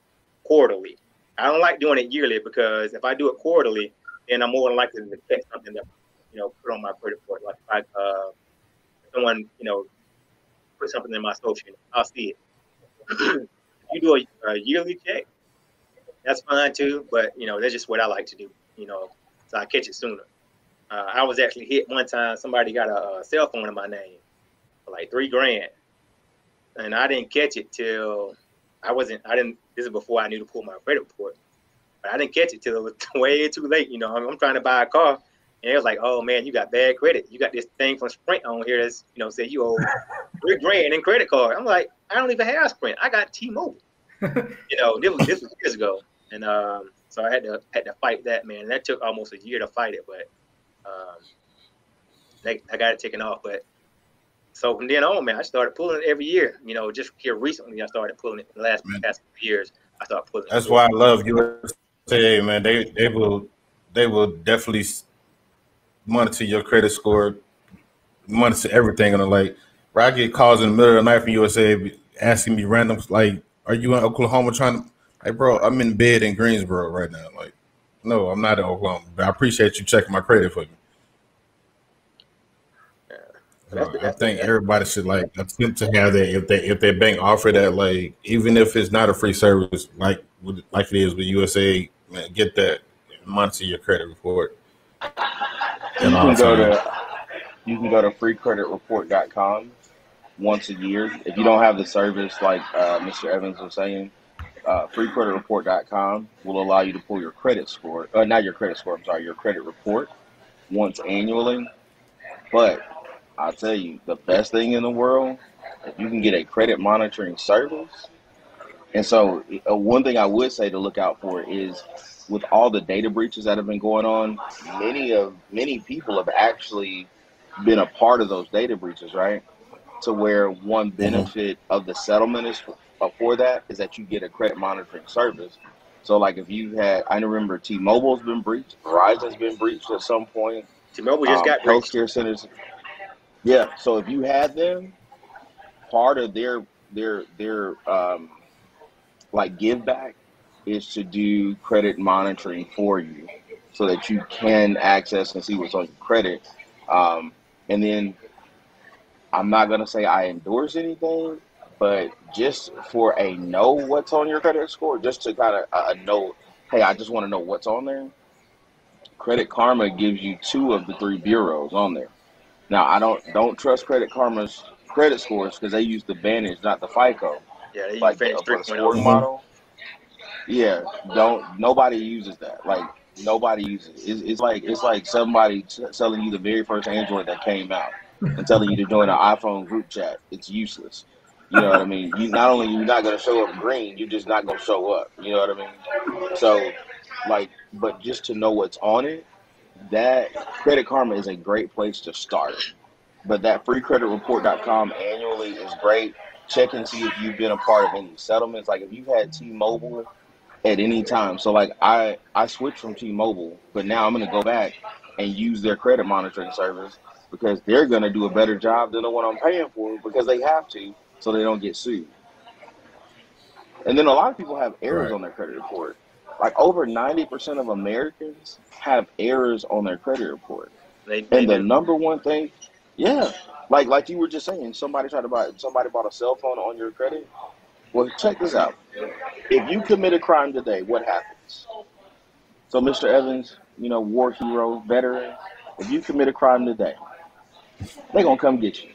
quarterly. I don't like doing it yearly because if I do it quarterly, then I'm more likely to catch something that, you know, put on my credit report. Like if someone, you know, put something in my social, I'll see it. You do a yearly check, that's fine too, but you know, that's just what I like to do, you know, so I catch it sooner. I was actually hit one time, somebody got a cell phone in my name for like $3,000, and I didn't catch it till this is before I knew to pull my credit report, but I didn't catch it till it was way too late. You know, I'm trying to buy a car, and it was like, oh man, you got bad credit. You got this thing from Sprint on here that's, you know, say you owe $3,000 in credit card. I'm like, I don't even have Sprint. I got T-Mobile. You know, this was years ago, and so I had to fight that, man. That took almost a year to fight it, but I got it taken off. But so from then on, man, I started pulling it every year. You know, just here recently, I started pulling it. The last few years, I started pulling it. That's why I love USA, man. They will definitely monitor your credit score, monitor everything. And like, where I get calls in the middle of the night from USA asking me random, like, are you in Oklahoma trying to, like, bro, I'm in bed in Greensboro right now. Like, no, I'm not in Oklahoma, but I appreciate you checking my credit for me. I think everybody should like attempt to have that if their bank offer that, like, even if it's not a free service, like it is with USA, man, get that, monitor your credit report. You can go to freecreditreport.com once a year. If you don't have the service like Mr. Evans was saying, freecreditreport.com will allow you to pull your credit score, not your credit score, I'm sorry, your credit report once annually. But I'll tell you, the best thing in the world, if you can get a credit monitoring service. And so, one thing I would say to look out for is with all the data breaches that have been going on, many people have actually been a part of those data breaches, right? To where one benefit of the settlement is for that is that you get a credit monitoring service. So, like if you had, I remember T-Mobile's been breached, Verizon's been breached at some point, T-Mobile just got breached. healthcare centers. Yeah. So if you had them, part of their like give back is to do credit monitoring for you so that you can access and see what's on your credit. And then I'm not going to say I endorse anything, but just for a know what's on your credit score, just to kind of know, hey, I just want to know what's on there. Credit Karma gives you 2 of the 3 bureaus on there. Now, I don't trust Credit Karma's credit scores because they use the Vantage, not the FICO. Yeah, they use Like Vantage for the 3.0. scoring model. Yeah, nobody uses that. Like nobody uses it. It's like somebody selling you the very first Android that came out and telling you to join an iPhone group chat. It's useless. You know what I mean? You not only you're not gonna show up green, you're just not gonna show up. You know what I mean? So, like, but just to know what's on it, that Credit Karma is a great place to start. But that freecreditreport.com annually is great. Check and see if you've been a part of any settlements. Like if you've had T-Mobile at any time. So like I switched from T-Mobile, but now I'm going to go back and use their credit monitoring service because they're going to do a better job than the one I'm paying for because they have to so they don't get sued. And then a lot of people have errors on their credit report. Like over 90% of Americans have errors on their credit report. And the number one thing, yeah, like you were just saying, somebody bought a cell phone on your credit. Well, check this out. If you commit a crime today, what happens? So, Mr. Evans, war hero, veteran, if you commit a crime today, they're going to come get you.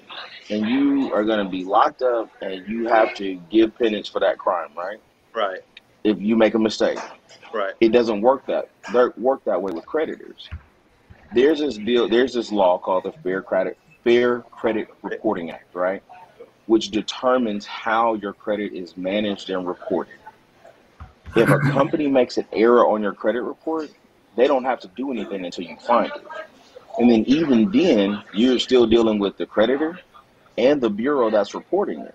And you are going to be locked up and you have to give penance for that crime, right? Right. If you make a mistake. Right. It doesn't work that way with creditors. There's this law called the Fair Credit Reporting Act, right? Which determines how your credit is managed and reported. If a company makes an error on your credit report, they don't have to do anything until you find it. And then even then, you're still dealing with the creditor and the bureau that's reporting it.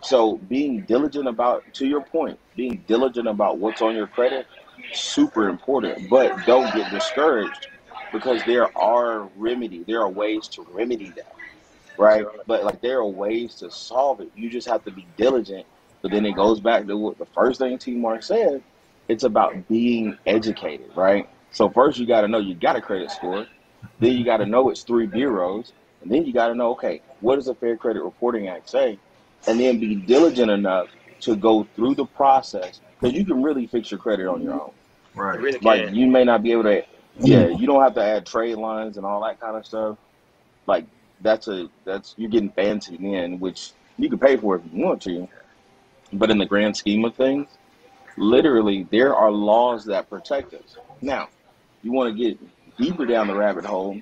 So being diligent about, to your point, being diligent about what's on your credit, super important. But don't get discouraged because there are ways to remedy that. Right? But like there are ways to solve it. You just have to be diligent. But then it goes back to what the first thing T-Mark said. It's about being educated, right? So first you got to know you got a credit score. Then you got to know it's 3 bureaus. And then you got to know, okay, what does the Fair Credit Reporting Act say? And then be diligent enough to go through the process because you can really fix your credit on your own. Right. You really can. Like you may not be able to, you don't have to add trade lines and all that kind of stuff. Like that's you're getting fancy then, which you can pay for if you want to. But in the grand scheme of things, literally there are laws that protect us. Now, you want to get deeper down the rabbit hole.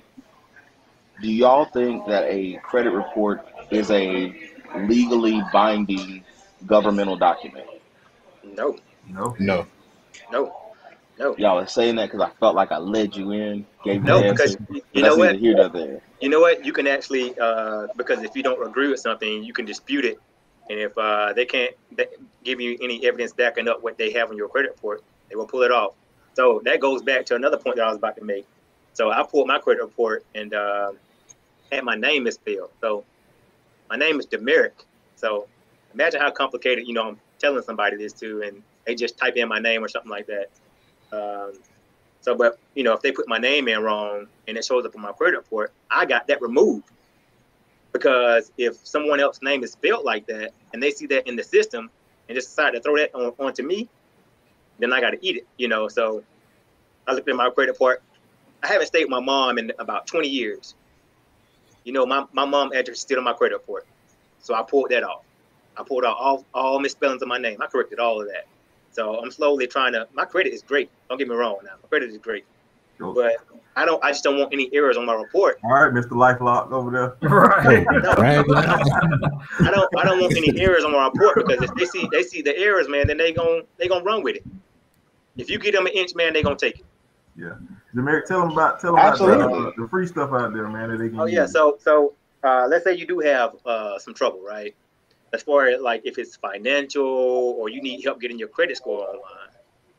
Do y'all think that a credit report is a legally binding governmental document? No. Y'all are saying that because I felt like I led you in, gave you No, the because answer. you know what? Here nor there. You know what? You can actually, because if you don't agree with something, you can dispute it. And if they can't give you any evidence backing up what they have on your credit report, they will pull it off. So that goes back to another point that I was about to make. So I pulled my credit report and had my name misspelled. So my name is Demerick. So imagine how complicated, I'm telling somebody this to, and they just type in my name or something like that. But if they put my name in wrong and it shows up on my credit report, I got that removed. Because if someone else's name is spelled like that and they see that in the system and just decide to throw that onto me, then I got to eat it, So I looked at my credit report. I haven't stayed with my mom in about 20 years. My mom address is still on my credit report. So I pulled that off. I pulled out all misspellings of my name. I corrected all of that. So I'm slowly my credit is great. Don't get me wrong now. My credit is great. but I just don't want any errors on my report. All right, Mr. LifeLock over there. Right. No, I don't want any errors on my report, because if they see the errors, man, then they gonna run with it. If you get them an inch, man, they gonna take it. Yeah, Jamaric, tell them about the free stuff out there, man, that they can. Oh yeah, use. so let's say you do have some trouble, right? As far as like if it's financial or you need help getting your credit score online,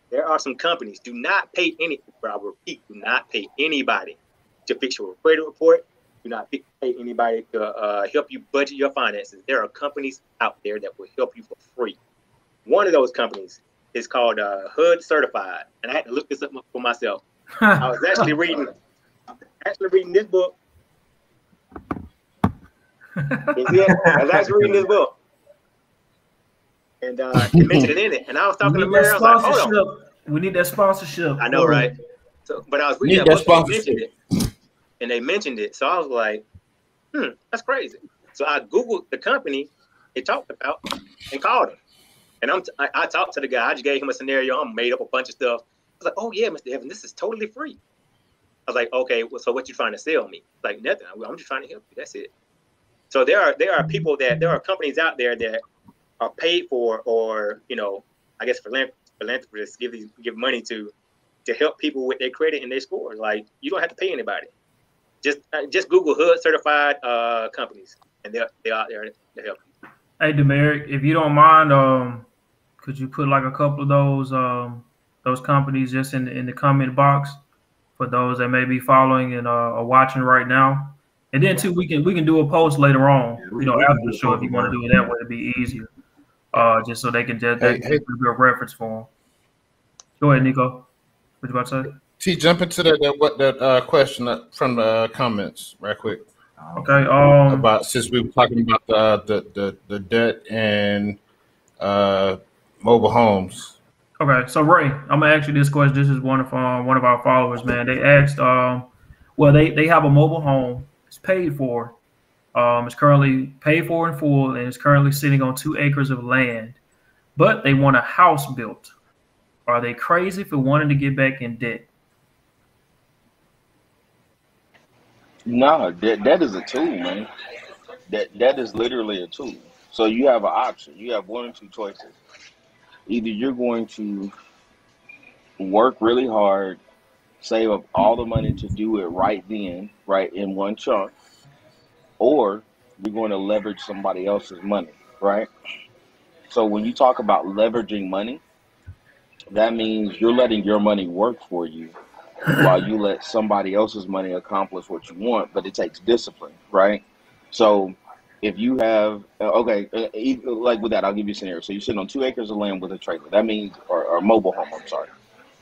there are some companies. Do not pay I repeat, do not pay anybody to fix your credit report. Do not pay anybody to help you budget your finances. There are companies out there that will help you for free. One of those companies is called HUD Certified, and I had to look this up for myself. I was actually reading this book. I was actually reading this book, and it mentioned it in it. And I was talking to Mary. I was like, "Hold on, we need that sponsorship." I know, right? So, but I was reading that book, and they mentioned it. So I was like, that's crazy. So I Googled the company they talked about and called him. And I talked to the guy. I just gave him a scenario. I made up a bunch of stuff. I was like, "Oh yeah, Mr. Evans, this is totally free." I was like, "Okay, well, so what you trying to sell me?" Like, nothing. I'm just trying to help you. That's it. So there are people there are companies out there that are paid for, or I guess philanthropists give money to help people with their credit and their scores. Like, you don't have to pay anybody. Just Google HUD Certified companies, and they're out there to help you. Hey, Demaric, if you don't mind, could you put like a couple of those companies just in the comment box for those that may be following and are watching right now? And then too, we can do a post later on, after the show, if you want to do it that way, it'd be easier. Just so they can just be a reference for them. Go ahead, Nico. What you about to say? T, jump into that question from the comments right quick. Okay. About, since we were talking about the debt and mobile homes. Okay, so Ray, I'm gonna ask you this question. This is one of our followers, man. They asked, well, they have a mobile home. It's paid for. It's currently paid for in full, and it's currently sitting on 2 acres of land. But they want a house built. Are they crazy for wanting to get back in debt? No, that is a tool, man. That is literally a tool. So you have an option. You have one or two choices. Either you're going to work really hard, save up all the money to do it right then, right in one chunk, or you're going to leverage somebody else's money, right? So when you talk about leveraging money, that means you're letting your money work for you while you let somebody else's money accomplish what you want, but it takes discipline, right? So if you have, like with that, I'll give you a scenario. So you're sitting on 2 acres of land with a trailer. That means, or a mobile home, I'm sorry.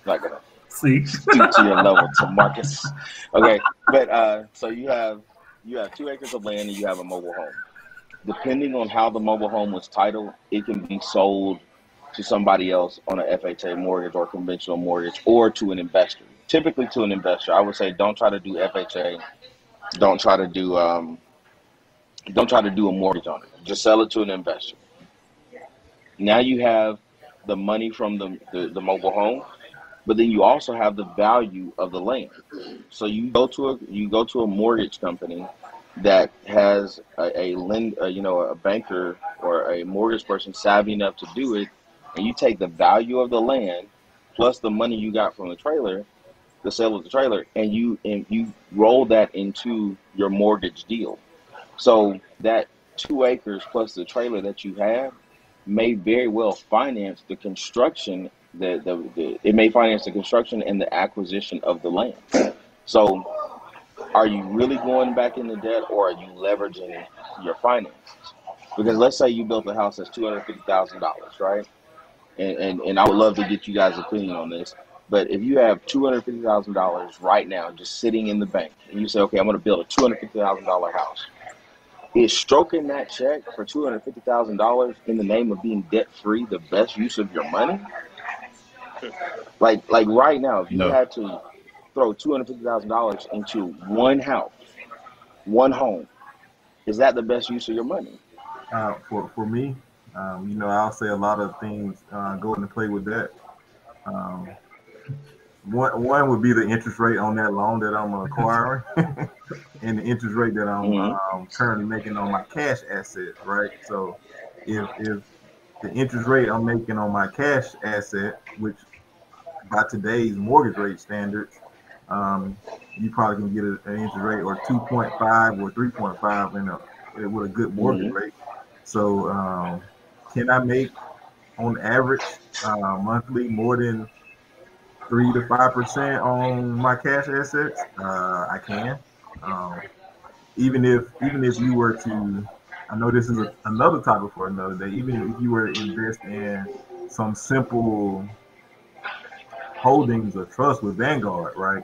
Not going to stoop to your level to Marcus. Okay, but so you have 2 acres of land and you have a mobile home. Depending on how the mobile home was titled, it can be sold to somebody else on an FHA mortgage or conventional mortgage, or to an investor. Typically to an investor. I would say don't try to do FHA. Don't try to do a mortgage on it. Just sell it to an investor. Now you have the money from the mobile home, but then you also have the value of the land. So you go to a mortgage company that has a banker or a mortgage person savvy enough to do it, and you take the value of the land plus the money you got from the trailer, the sale of the trailer, and you roll that into your mortgage deal. So that 2 acres plus the trailer that you have may very well finance the construction. It may finance the construction and the acquisition of the land. So are you really going back into debt, or are you leveraging your finances? Because let's say you built a house that's $250,000, right? And I would love to get you guys' opinion on this. But if you have $250,000 right now just sitting in the bank, and you say, okay, I'm going to build a $250,000 house, is stroking that check for $250,000 in the name of being debt-free the best use of your money? Like right now, if you had to throw $250,000 into one house, one home, is that the best use of your money? For me, I'll say a lot of things go into play with that. One would be the interest rate on that loan that I'm acquiring, and the interest rate that I'm currently making on my cash assets, right? So, if the interest rate I'm making on my cash asset, which by today's mortgage rate standards, you probably can get an interest rate or 2.5 or 3.5 with a good mortgage rate. So, can I make on average monthly more than 3 to 5% on my cash assets? I can. Even if you were to, I know this is another topic for another day. Even if you were to invest in some simple holdings or trust with Vanguard, right?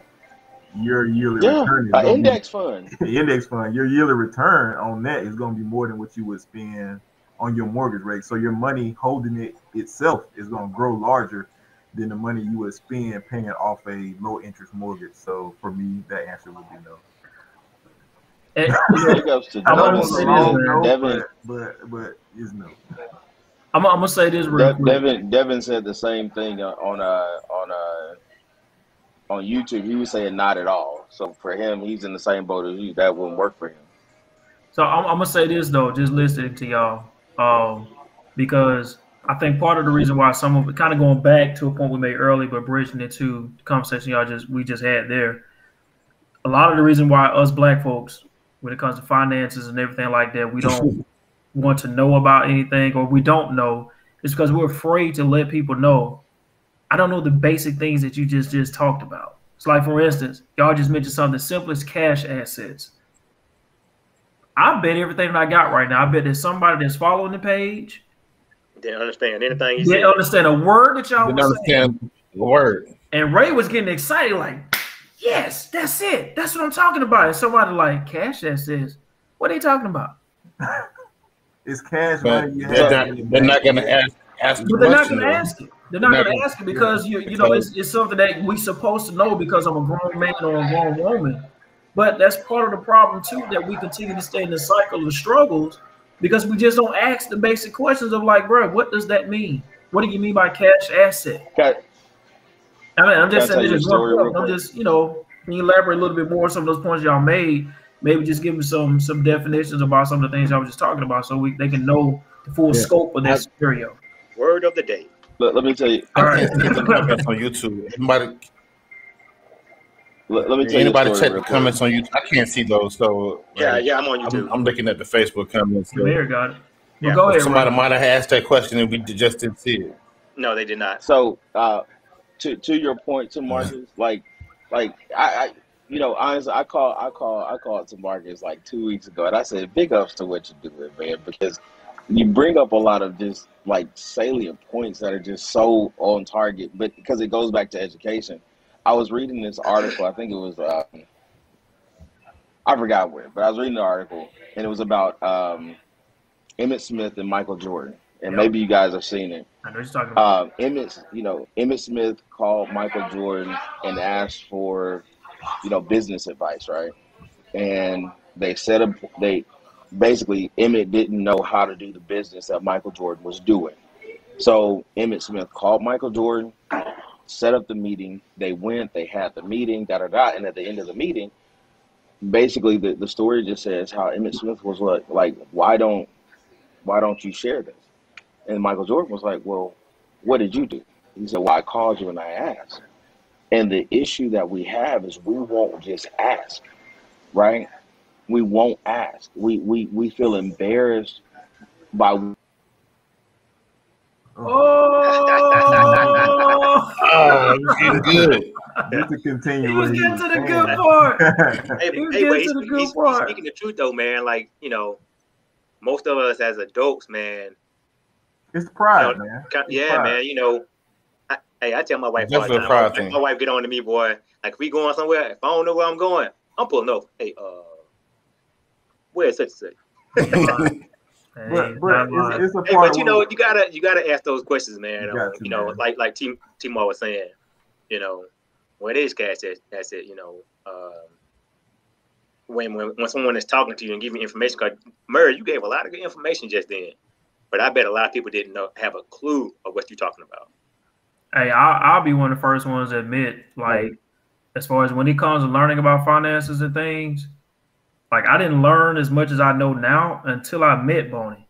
Your yearly return is going index fund. Index fund. Your yearly return on that is going to be more than what you would spend on your mortgage rate. So your money holding it itself is going to grow larger than the money you would spend paying off a low interest mortgage. So for me, that answer would be no. Big ups to Devin. But it's no. I'm gonna say this real quick. Devin said the same thing on YouTube. He was saying not at all. So for him, he's in the same boat as you. That wouldn't work for him. So I'm gonna say this though, just listening to y'all, because I think part of the reason why some of it, kind of going back to a point we made earlier, but bridging into the conversation we just had there, a lot of the reason why us Black folks, when it comes to finances and everything like that, we don't want to know about anything, or we don't know, is because we're afraid to let people know. I don't know the basic things that you just talked about. It's like, for instance, y'all just mentioned something as simple as cash assets. I bet everything that I got right now, I bet there's somebody that's following the page. Didn't understand anything you said. Didn't understand a word that y'all didn't understand the word. And Ray was getting excited, like, yes, that's it. That's what I'm talking about. And somebody like, cash assets. What are they talking about? It's cash money. They're not going to ask. But they're not going to ask it. They're not going to ask it because you know it's something that we supposed to know because I'm a grown man or a grown woman. But that's part of the problem too, that we continue to stay in the cycle of struggles because we just don't ask the basic questions of like, bro, what does that mean? What do you mean by cash asset? I mean, I'm just saying this I'm just, can you elaborate a little bit more on some of those points y'all made? Maybe just give them some definitions about some of the things I was just talking about so they can know the full scope of that scenario. Word of the day. Let me tell you. All right. Comments on YouTube. Let me tell you. Anybody check the comments on YouTube? I can't see those. So yeah, I'm on YouTube. I'm looking at the Facebook comments. So. Mayor got it. Well, go ahead. Somebody might have asked that question and we just didn't see it. No, they did not. So to your point, to Marcus, like I honestly, I called to Marcus like 2 weeks ago, and I said, big ups to what you're doing, man, because you bring up a lot of just like salient points that are just so on target, but because it goes back to education. I was reading this article, I think it was, I forgot where, but I was reading the article, and it was about Emmitt Smith and Michael Jordan, and maybe you guys have seen it. I know you're talking about. Emmitt Smith called Michael Jordan and asked for, business advice, right? And they basically Emmitt didn't know how to do the business that Michael Jordan was doing. So Emmitt Smith called Michael Jordan, set up the meeting. They went, they had the meeting, and at the end of the meeting, basically the story just says how Emmitt Smith was like, why don't you share this? And Michael Jordan was like, well, what did you do? He said, well, I called you and I asked. And the issue that we have is we won't just ask, right? We won't ask. We feel embarrassed by. It's getting good. Just to continue. He was getting to the good part. He's speaking the truth though, man. Like, most of us as adults, man. It's pride, man. Man. I tell my wife all the time. My wife get on to me, boy. Like, if we going somewhere, if I don't know where I'm going, I'm pulling up. Hey, where's such and such? But you gotta ask those questions, man. Like Timor was saying, what is cash asset? When someone is talking to you and giving you information, because Murray, you gave a lot of good information just then, but I bet a lot of people didn't have a clue of what you're talking about. Hey, I'll be one of the first ones to admit, like, as far as when it comes to learning about finances and things, like I didn't learn as much as I know now until I met Boney.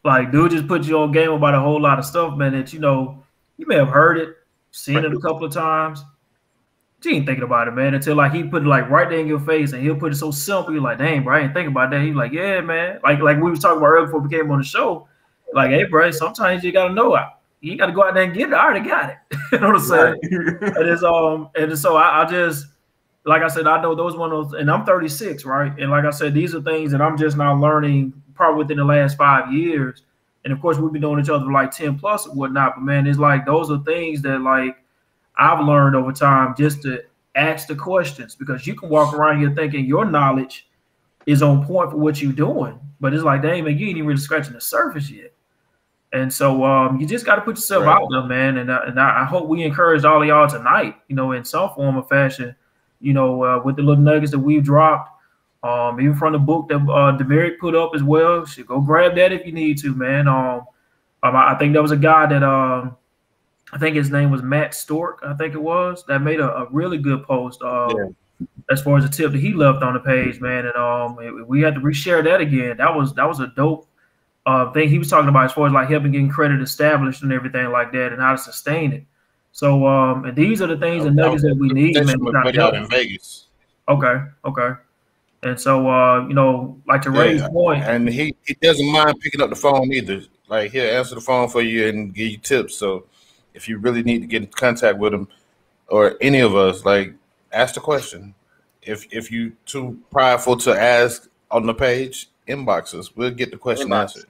Like, dude just put you on game about a whole lot of stuff, man, that, you know, you may have heard it, seen it a couple of times. You ain't thinking about it, man, until like he put it like right there in your face, and he'll put it so simple. You're like, dang, bro, I ain't thinking about that. He's like, yeah, man. Like we was talking about earlier before we came on the show. Like, hey, bro, sometimes you gotta know it. You gotta go out there and get it. I already got it. You know what I'm saying? And so I just, like I said, I know those one of those, and I'm 36, right? And like I said, these are things that I'm just now learning probably within the last 5 years. And of course, we've been knowing each other for like 10 plus or whatnot. But man, it's like those are things that like I've learned over time just to ask the questions, because you can walk around here thinking your knowledge is on point for what you're doing, but it's like, dang, man, you ain't even really scratching the surface yet. And so you just got to put yourself out there, man. And I hope we encouraged all of y'all tonight, you know, in some form or fashion, you know, with the little nuggets that we've dropped, even from the book that Demeric put up as well. Should go grab that if you need to, man. I think there was a guy that I think his name was Matt Stork, I think it was, that made a really good post as far as the tip that he left on the page, man. And we had to reshare that again. That was a dope thing he was talking about as far as like helping getting credit established and everything like that, and how to sustain it. So and these are the things and nuggets that we need, man. Put out in Vegas. Okay. And so you know, like to Ray's point, and he doesn't mind picking up the phone either. Like, he'll answer the phone for you and give you tips. So if you really need to get in contact with him or any of us, like, ask the question. If you too prideful to ask on the page, inbox us. We'll get the question answered.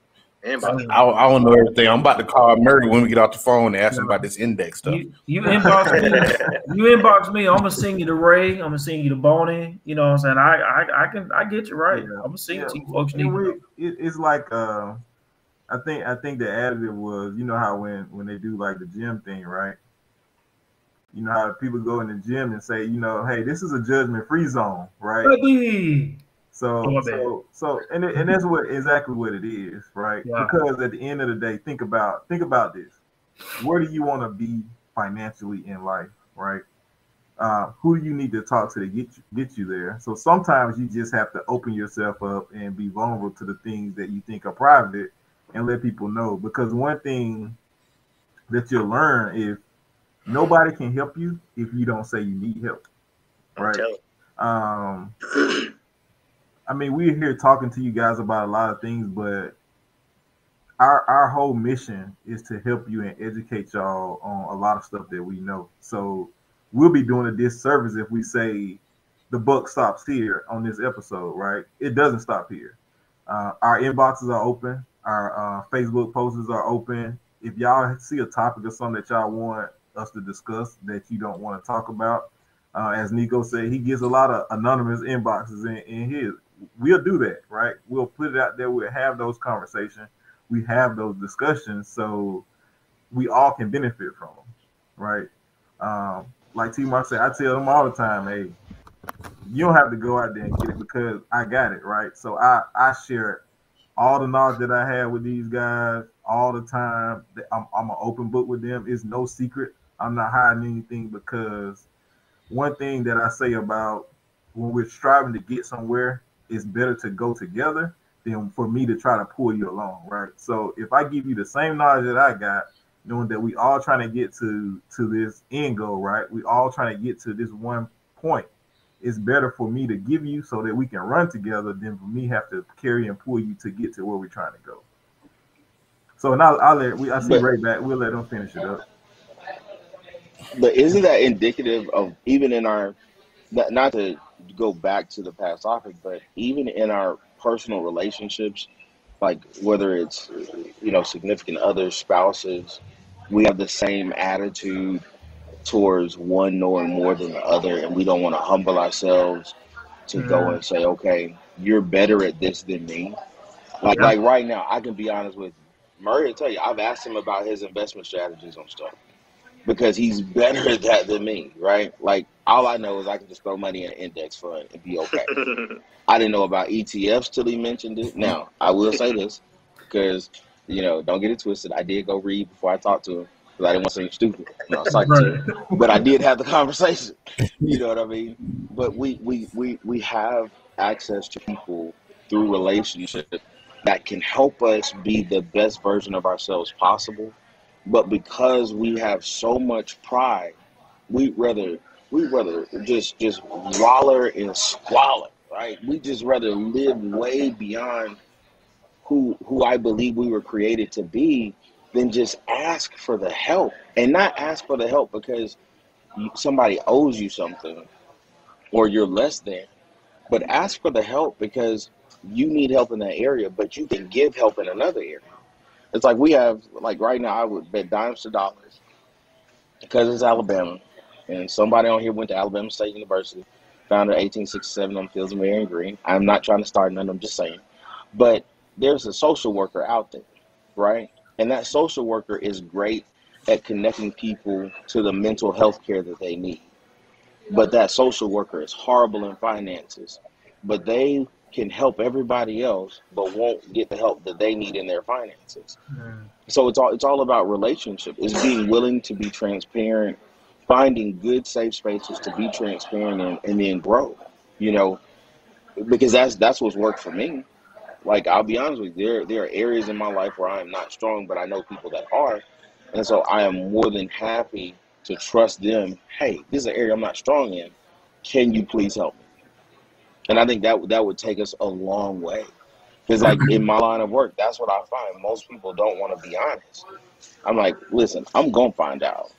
I don't know everything. I'm about to call Murray when we get off the phone and ask him about this index stuff. You inbox me. You inbox me. I'm gonna send you to Ray. I'm gonna send you to Boney. You know what I'm saying? I get you right. I'm gonna send it to you folks. It's like I think the additive was, you know how when they do like the gym thing, right? You know how people go in the gym and say, you know, hey, this is a judgment-free zone, right? So and that's exactly what it is, right? Yeah. Because at the end of the day, think about this. Where do you want to be financially in life, right? Who do you need to talk to get you there? So sometimes you just have to open yourself up and be vulnerable to the things that you think are private and let people know. Because one thing that you'll learn is nobody can help you if you don't say you need help, right? I mean, we're here talking to you guys about a lot of things, but our whole mission is to help you and educate y'all on a lot of stuff that we know. So we'll be doing a disservice if we say the buck stops here on this episode, right? It doesn't stop here. Our inboxes are open. Our Facebook posts are open. If y'all see a topic or something that y'all want us to discuss that you don't want to talk about, as Nico said, he gets a lot of anonymous inboxes in his. We'll do that, right? We'll put it out there. We'll have those conversations. We have those discussions so we all can benefit from them, right? Like T-Mark said, I tell them all the time, hey, you don't have to go out there and get it because I got it, right? So I share all the knowledge that I have with these guys all the time. I'm an open book with them. It's no secret. I'm not hiding anything, because one thing that I say about when we're striving to get somewhere, it's better to go together than for me to try to pull you along, right? So if I give you the same knowledge that I got, knowing that we all trying to get to this end goal, right? We all trying to get to this one point. It's better for me to give you so that we can run together than for me have to carry and pull you to get to where we're trying to go. So now I see Ray back. We'll let them finish it up. But isn't that indicative of, even in our, not to go back to the past topic, but even in our personal relationships, like whether it's, you know, significant others, spouses, we have the same attitude towards one knowing more than the other, and we don't want to humble ourselves to go and say, okay, you're better at this than me. Like right now, I can be honest with you. Murray will tell you, I've asked him about his investment strategies on stuff, because he's better at that than me, right? Like, all I know is I can just throw money in an index fund and be okay. I didn't know about ETFs till he mentioned it. Now, I will say this, because, you know, don't get it twisted. I did go read before I talked to him. because I didn't want to seem stupid when I was talking to him. But I did have the conversation. You know what I mean? But we have access to people through relationships that can help us be the best version of ourselves possible. But because we have so much pride, we'd rather just waller and squalor, right? We just rather live way beyond who I believe we were created to be than just ask for the help. And not ask for the help because somebody owes you something or you're less than, but ask for the help because you need help in that area, but you can give help in another area. It's like we have, like right now, I would bet dimes to dollars because it's Alabama, and somebody on here went to Alabama State University, founded 1867 on the fields of Marion Green. I'm not trying to start none, I'm just saying. But there's a social worker out there, right? And that social worker is great at connecting people to the mental health care that they need. But that social worker is horrible in finances, but they can help everybody else, but won't get the help that they need in their finances. So it's all about relationship. It's being willing to be transparent, finding good, safe spaces to be transparent in, and then grow. You know, because that's what's worked for me. Like, I'll be honest with you, there are areas in my life where I am not strong, but I know people that are, and so I am more than happy to trust them. Hey, this is an area I'm not strong in. Can you please help me? And I think that would take us a long way. Because, like, in my line of work, that's what I find. Most people don't want to be honest. I'm like, listen, I'm going to find out.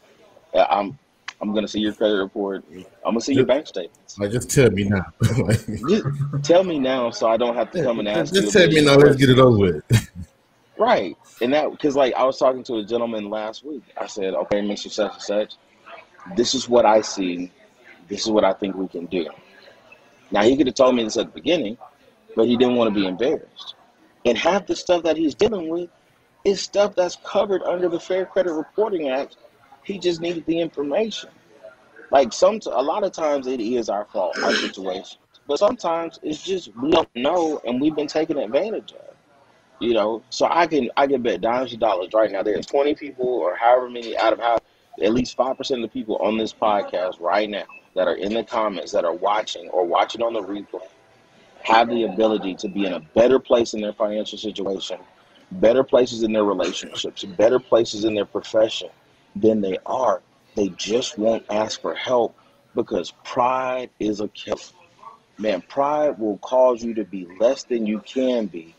I'm going to see your credit report. I'm going to see your bank statements. Like, just tell me now. Just tell me now so I don't have to come and ask you. Just tell me now. Let's get it over with. Right. And that, because, like, I was talking to a gentleman last week. I said, okay, Mr. Such and Such, this is what I see. This is what I think we can do. Now, he could have told me this at the beginning, but he didn't want to be embarrassed. And half the stuff that he's dealing with is stuff that's covered under the Fair Credit Reporting Act. He just needed the information. Like, a lot of times it is our fault, our situation. But sometimes it's just we don't know and we've been taken advantage of. You know, so I can bet dimes to dollars right now. There's 20 people or however many out of at least 5% of the people on this podcast right now that are in the comments that are watching or watching on the replay have the ability to be in a better place in their financial situation, better places in their relationships, better places in their profession than they are. They just won't ask for help because pride is a killer. Man, pride will cause you to be less than you can be.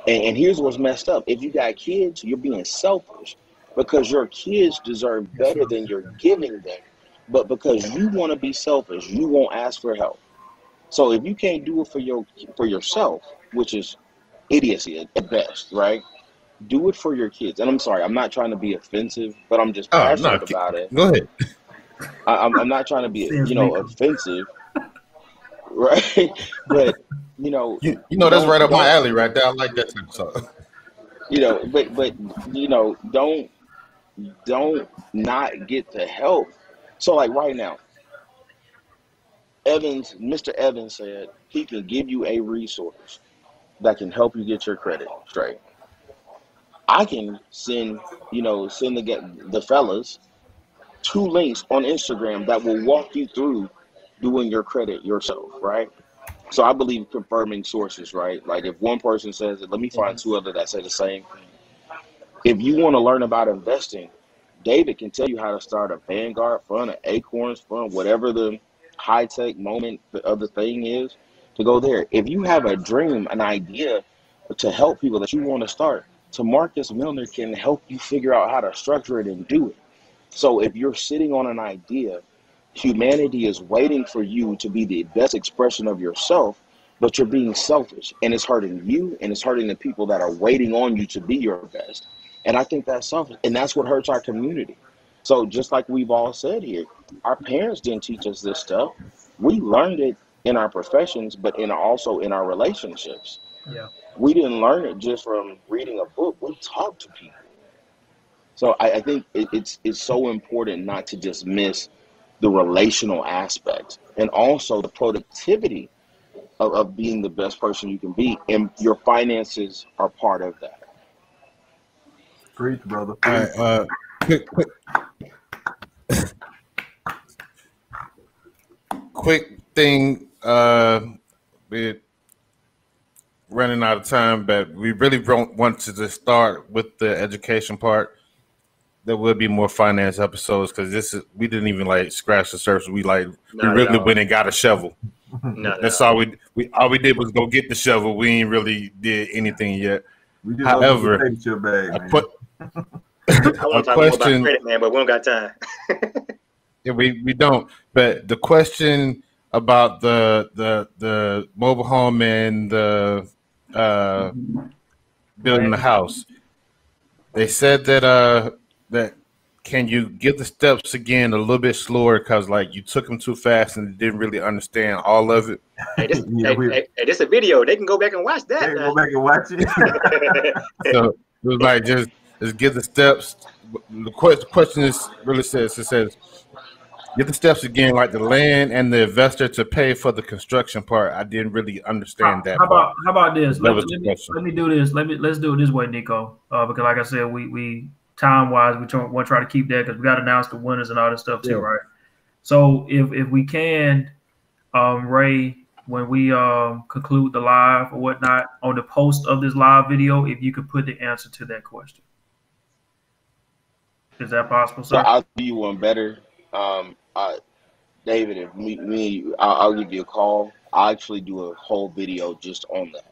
And here's what's messed up. If you got kids, you're being selfish because your kids deserve better than you're giving them. But because you want to be selfish, you won't ask for help. So if you can't do it for yourself, which is idiocy at best, right? Do it for your kids. And I'm sorry, I'm not trying to be offensive, but I'm just passionate about it. Go ahead. I'm not trying to be, offensive, right? But you know that's right up my alley, right there. I like that type of song. But don't not get the help. So, like, right now, Mr. Evans said he can give you a resource that can help you get your credit straight. I can send the fellas 2 links on Instagram that will walk you through doing your credit yourself, right? So I believe in confirming sources, right? Like, if one person says it, let me find 2 others that say the same thing. If you want to learn about investing, David can tell you how to start a Vanguard fund, an Acorns fund, whatever the high-tech moment of the thing is, to go there. If you have a dream, an idea to help people that you want to start, Marcus Milner can help you figure out how to structure it and do it. So if you're sitting on an idea, humanity is waiting for you to be the best expression of yourself, but you're being selfish, and it's hurting you, and it's hurting the people that are waiting on you to be your best. And I think that's selfish, and that's what hurts our community. So just like we've all said here, our parents didn't teach us this stuff. We learned it in our professions, but also in our relationships. Yeah. We didn't learn it just from reading a book. We talked to people. So I think it's so important not to dismiss the relational aspect and also the productivity of being the best person you can be. And your finances are part of that. Preach, brother. All right, quick thing. We're running out of time, but we really want to just start with the education part. There will be more finance episodes because we didn't even like scratch the surface. We really went and got a shovel. That's all we did was go get the shovel. We ain't really did anything yet. We just However, bag, a I want to talk more about credit, man, but we don't got time. Yeah, we don't. But the question about the mobile home and the building the house, they said that can you give the steps again a little bit slower because like you took them too fast and didn't really understand all of it. Hey, this is a video. They can go back and watch that. They can go back and watch it. So it was like just give the steps. The question is really says give the steps again, like the land and the investor to pay for the construction part. I didn't really understand that. How about this? Let me do this. Let's do it this way, Nico. Because like I said, we time wise, we want to try to keep that because we got to announce the winners and all this stuff too, right? So if we can, Ray, when we conclude the live or whatnot on the post of this live video, if you could put the answer to that question, is that possible, sir? So I'll do you one better. David, if I'll give you a call. I'll actually do a whole video just on that,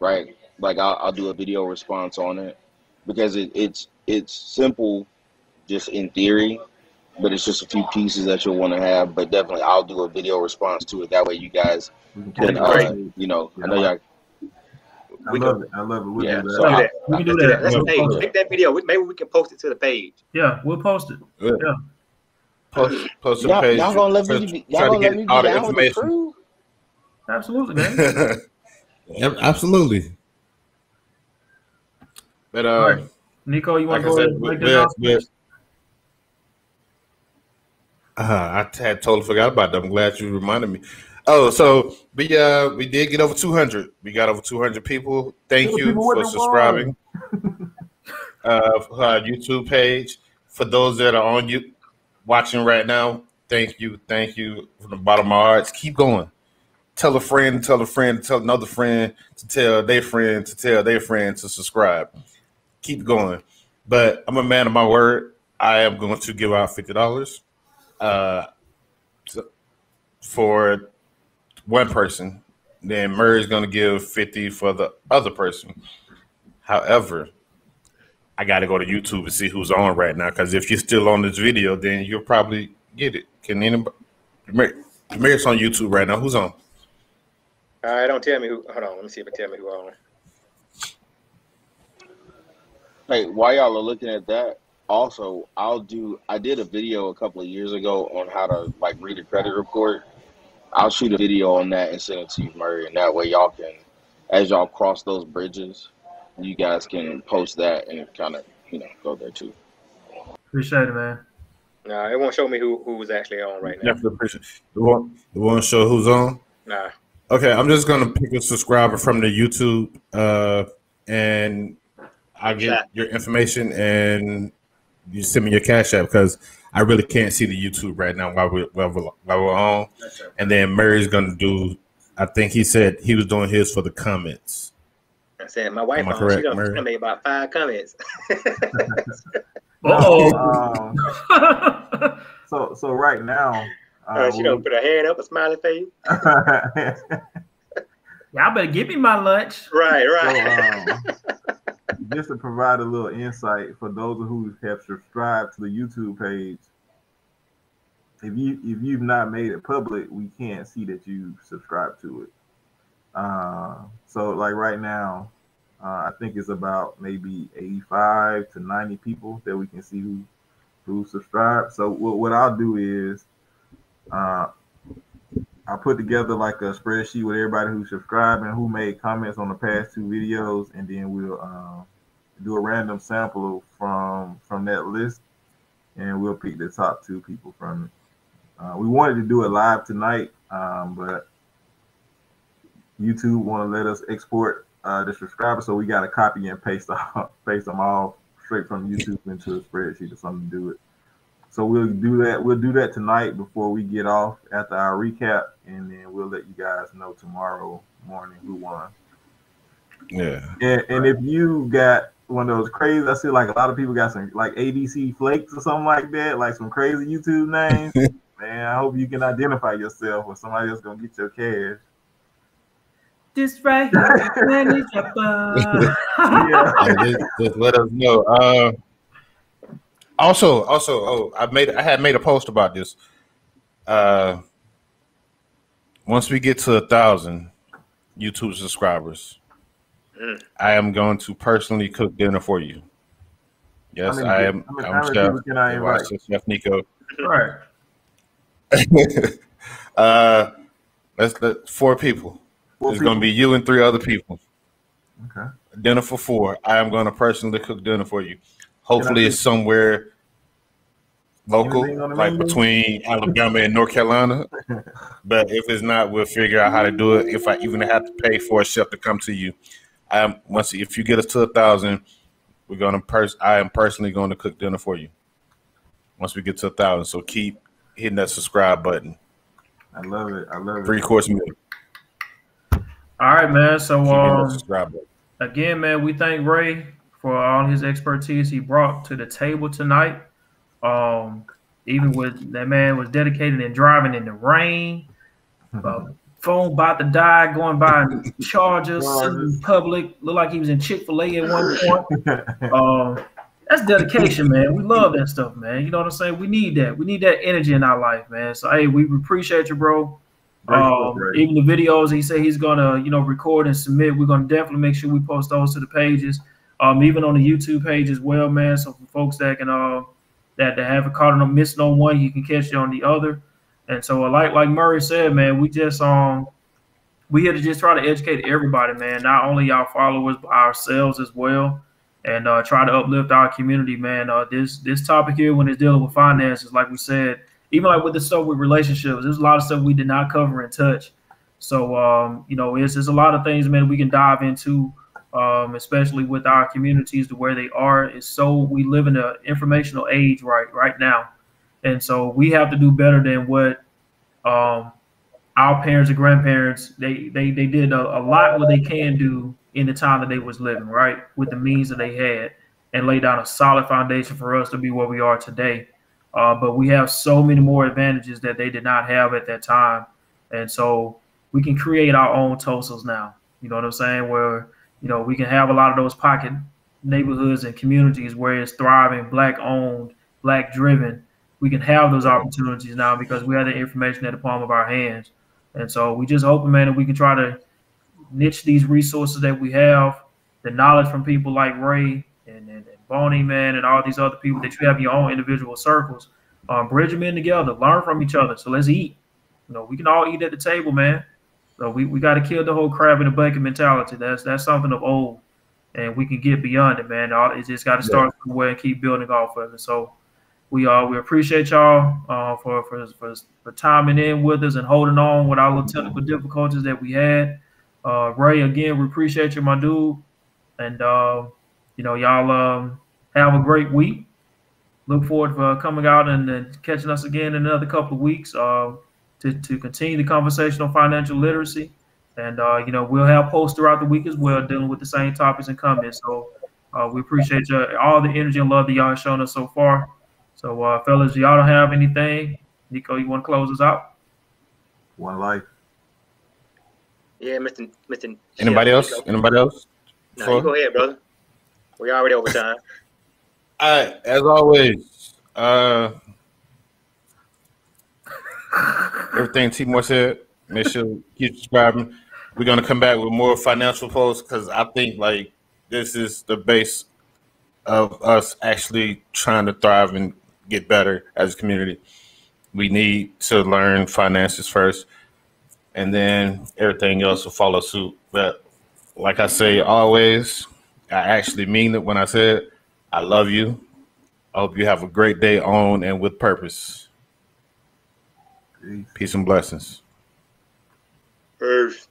right? Like I'll do a video response on it because it's simple, just in theory, but it's just a few pieces that you'll want to have. But definitely, I'll do a video response to it. That way, you guys can, I know y'all. I love it. We'll yeah, do that. so we can do that. Let's take that video. Maybe we can post it to the page. Yeah, we'll post it. Yeah. Post the Y'all page. gonna let me be down with the crew? Absolutely, man. Yep, absolutely. But right. Nico, you want to go ahead and make the announcement? I had totally forgot about that. I'm glad you reminded me. Oh, so we did get over 200. We got over 200 people. Thank you for subscribing for our YouTube page. For those that are on you watching right now, thank you from the bottom of my heart. Keep going. Tell a friend, tell another friend to tell their friend to tell their friend to subscribe. Keep going. But I'm a man of my word. I am going to give out $50 for one person. Then Murray's going to give 50 for the other person. However, I got to go to YouTube and see who's on right now, because if you're still on this video, then you'll probably get it. Can anybody? Mayor's on YouTube right now. Who's on? Don't tell me who. Hold on. Let me see if it tell me who on. Hey, while y'all are looking at that, also I did a video a couple of years ago on how to like read a credit report. I'll shoot a video on that and send it to you, Murray, and that way y'all can, as y'all cross those bridges, you guys can post that and kind of go there too. Appreciate it, man. Nah, it won't show me who was actually on right now. Definitely appreciate it. It won't show who's on? Nah. Okay, I'm just gonna pick a subscriber from the YouTube, and I'll get your information and you send me your Cash App, because I really can't see the YouTube right now while we're on. And then Murray's gonna do. I think he said he was doing his for the comments. I said my wife on. She done made about 5 comments. So right now, she don't put her hand up, a smiley face. Y'all better give me my lunch. Right. So, just to provide a little insight for those who have subscribed to the YouTube page, if you've not made it public, we can't see that you subscribe to it. So like right now, I think it's about maybe 85 to 90 people that we can see who subscribe. So what I'll do is I'll put together like a spreadsheet with everybody who subscribed and who made comments on the past 2 videos, and then we'll do a random sample from that list, and we'll pick the top 2 people from it. We wanted to do it live tonight, but YouTube want to let us export the subscribers, so we got to copy and paste them all straight from YouTube into a spreadsheet or something to do it. So we'll do that. We'll do that tonight before we get off after our recap, and then we'll let you guys know tomorrow morning who won. Yeah. And if you got one of those crazy, I see like a lot of people got some like ADC Flakes or something like that, like some crazy YouTube names. Man, I hope you can identify yourself or somebody else gonna get your cash. This right here, Just let us know. Also, I had made a post about this. Once we get to 1,000 YouTube subscribers, I am going to personally cook dinner for you. Yes, I am. I'm Chef. Chef Nico. Right. Let's 4 people. It's going to be you and 3 other people. Okay. Dinner for 4. I am going to personally cook dinner for you. Hopefully, it's somewhere local, like between Alabama and North Carolina. But if it's not, we'll figure out how to do it. If I even have to pay for a chef to come to you, if you get us to 1,000, I am personally going to cook dinner for you. Once we get to 1,000, so keep hitting that subscribe button. I love it. 3-course meal. All right, man. So subscribe button. Again, man, we thank Ray for all his expertise he brought to the table tonight. Even with that man was dedicated and driving in the rain, phone about to die, going by Chargers in public, looked like he was in Chick-fil-A at one point. That's dedication, man. We love that stuff, man. You know what I'm saying? We need that. We need that energy in our life, man. So hey, we appreciate you, bro. Even the videos he said he's gonna, record and submit. We're gonna definitely make sure we post those to the pages, even on the YouTube page as well, man. So for folks that can that haven't caught on missing on one, you can catch it on the other. And so like Murray said, man, we just we here to just try to educate everybody, man. Not only our followers, but ourselves as well, and try to uplift our community, man. This topic here, when it's dealing with finances, like we said. Even like with the stuff with relationships, there's a lot of stuff we did not cover and touch. So, there's a lot of things, man, we can dive into, especially with our communities to where they are. We live in an informational age right now. And so we have to do better than what our parents and grandparents, they did a lot what they can do in the time that they was living, right, with the means that they had, and lay down a solid foundation for us to be where we are today. But we have so many more advantages that they did not have at that time. And so we can create our own Tulsas now. You know what I'm saying? Where, we can have a lot of those pocket neighborhoods and communities where it's thriving, Black owned, Black driven. We can have those opportunities now because we have the information at the palm of our hands. And so we just hoping, man, that we can try to niche these resources that we have, the knowledge from people like Ray and Bonnie, man, and all these other people that you have in your own individual circles. Bridge them in together, learn from each other. So let's eat. We can all eat at the table, man. So we got to kill the whole crab in the bucket mentality. That's something of old, and we can get beyond it, man. It just got to start somewhere and keep building off of it. So we appreciate y'all for timing in with us and holding on with our little technical difficulties that we had. Ray, again, we appreciate you, my dude, and y'all have a great week. Look forward for coming out and catching us again in another couple of weeks to continue the conversation on financial literacy. And, we'll have posts throughout the week as well dealing with the same topics and comments. So we appreciate all the energy and love that y'all have shown us so far. So, fellas, y'all don't have anything? Nico, you want to close us out? One life. Yeah, Mr. Anybody else? Anybody else? No, you go ahead, brother. We already over time. All right, as always, everything Timor said, make sure you keep subscribing. We're going to come back with more financial posts because I think this is the base of us actually trying to thrive and get better as a community. We need to learn finances first, and then everything else will follow suit. But like I say always, I actually mean it when I say it. I love you. I hope you have a great day on and with purpose. Peace and blessings. Peace.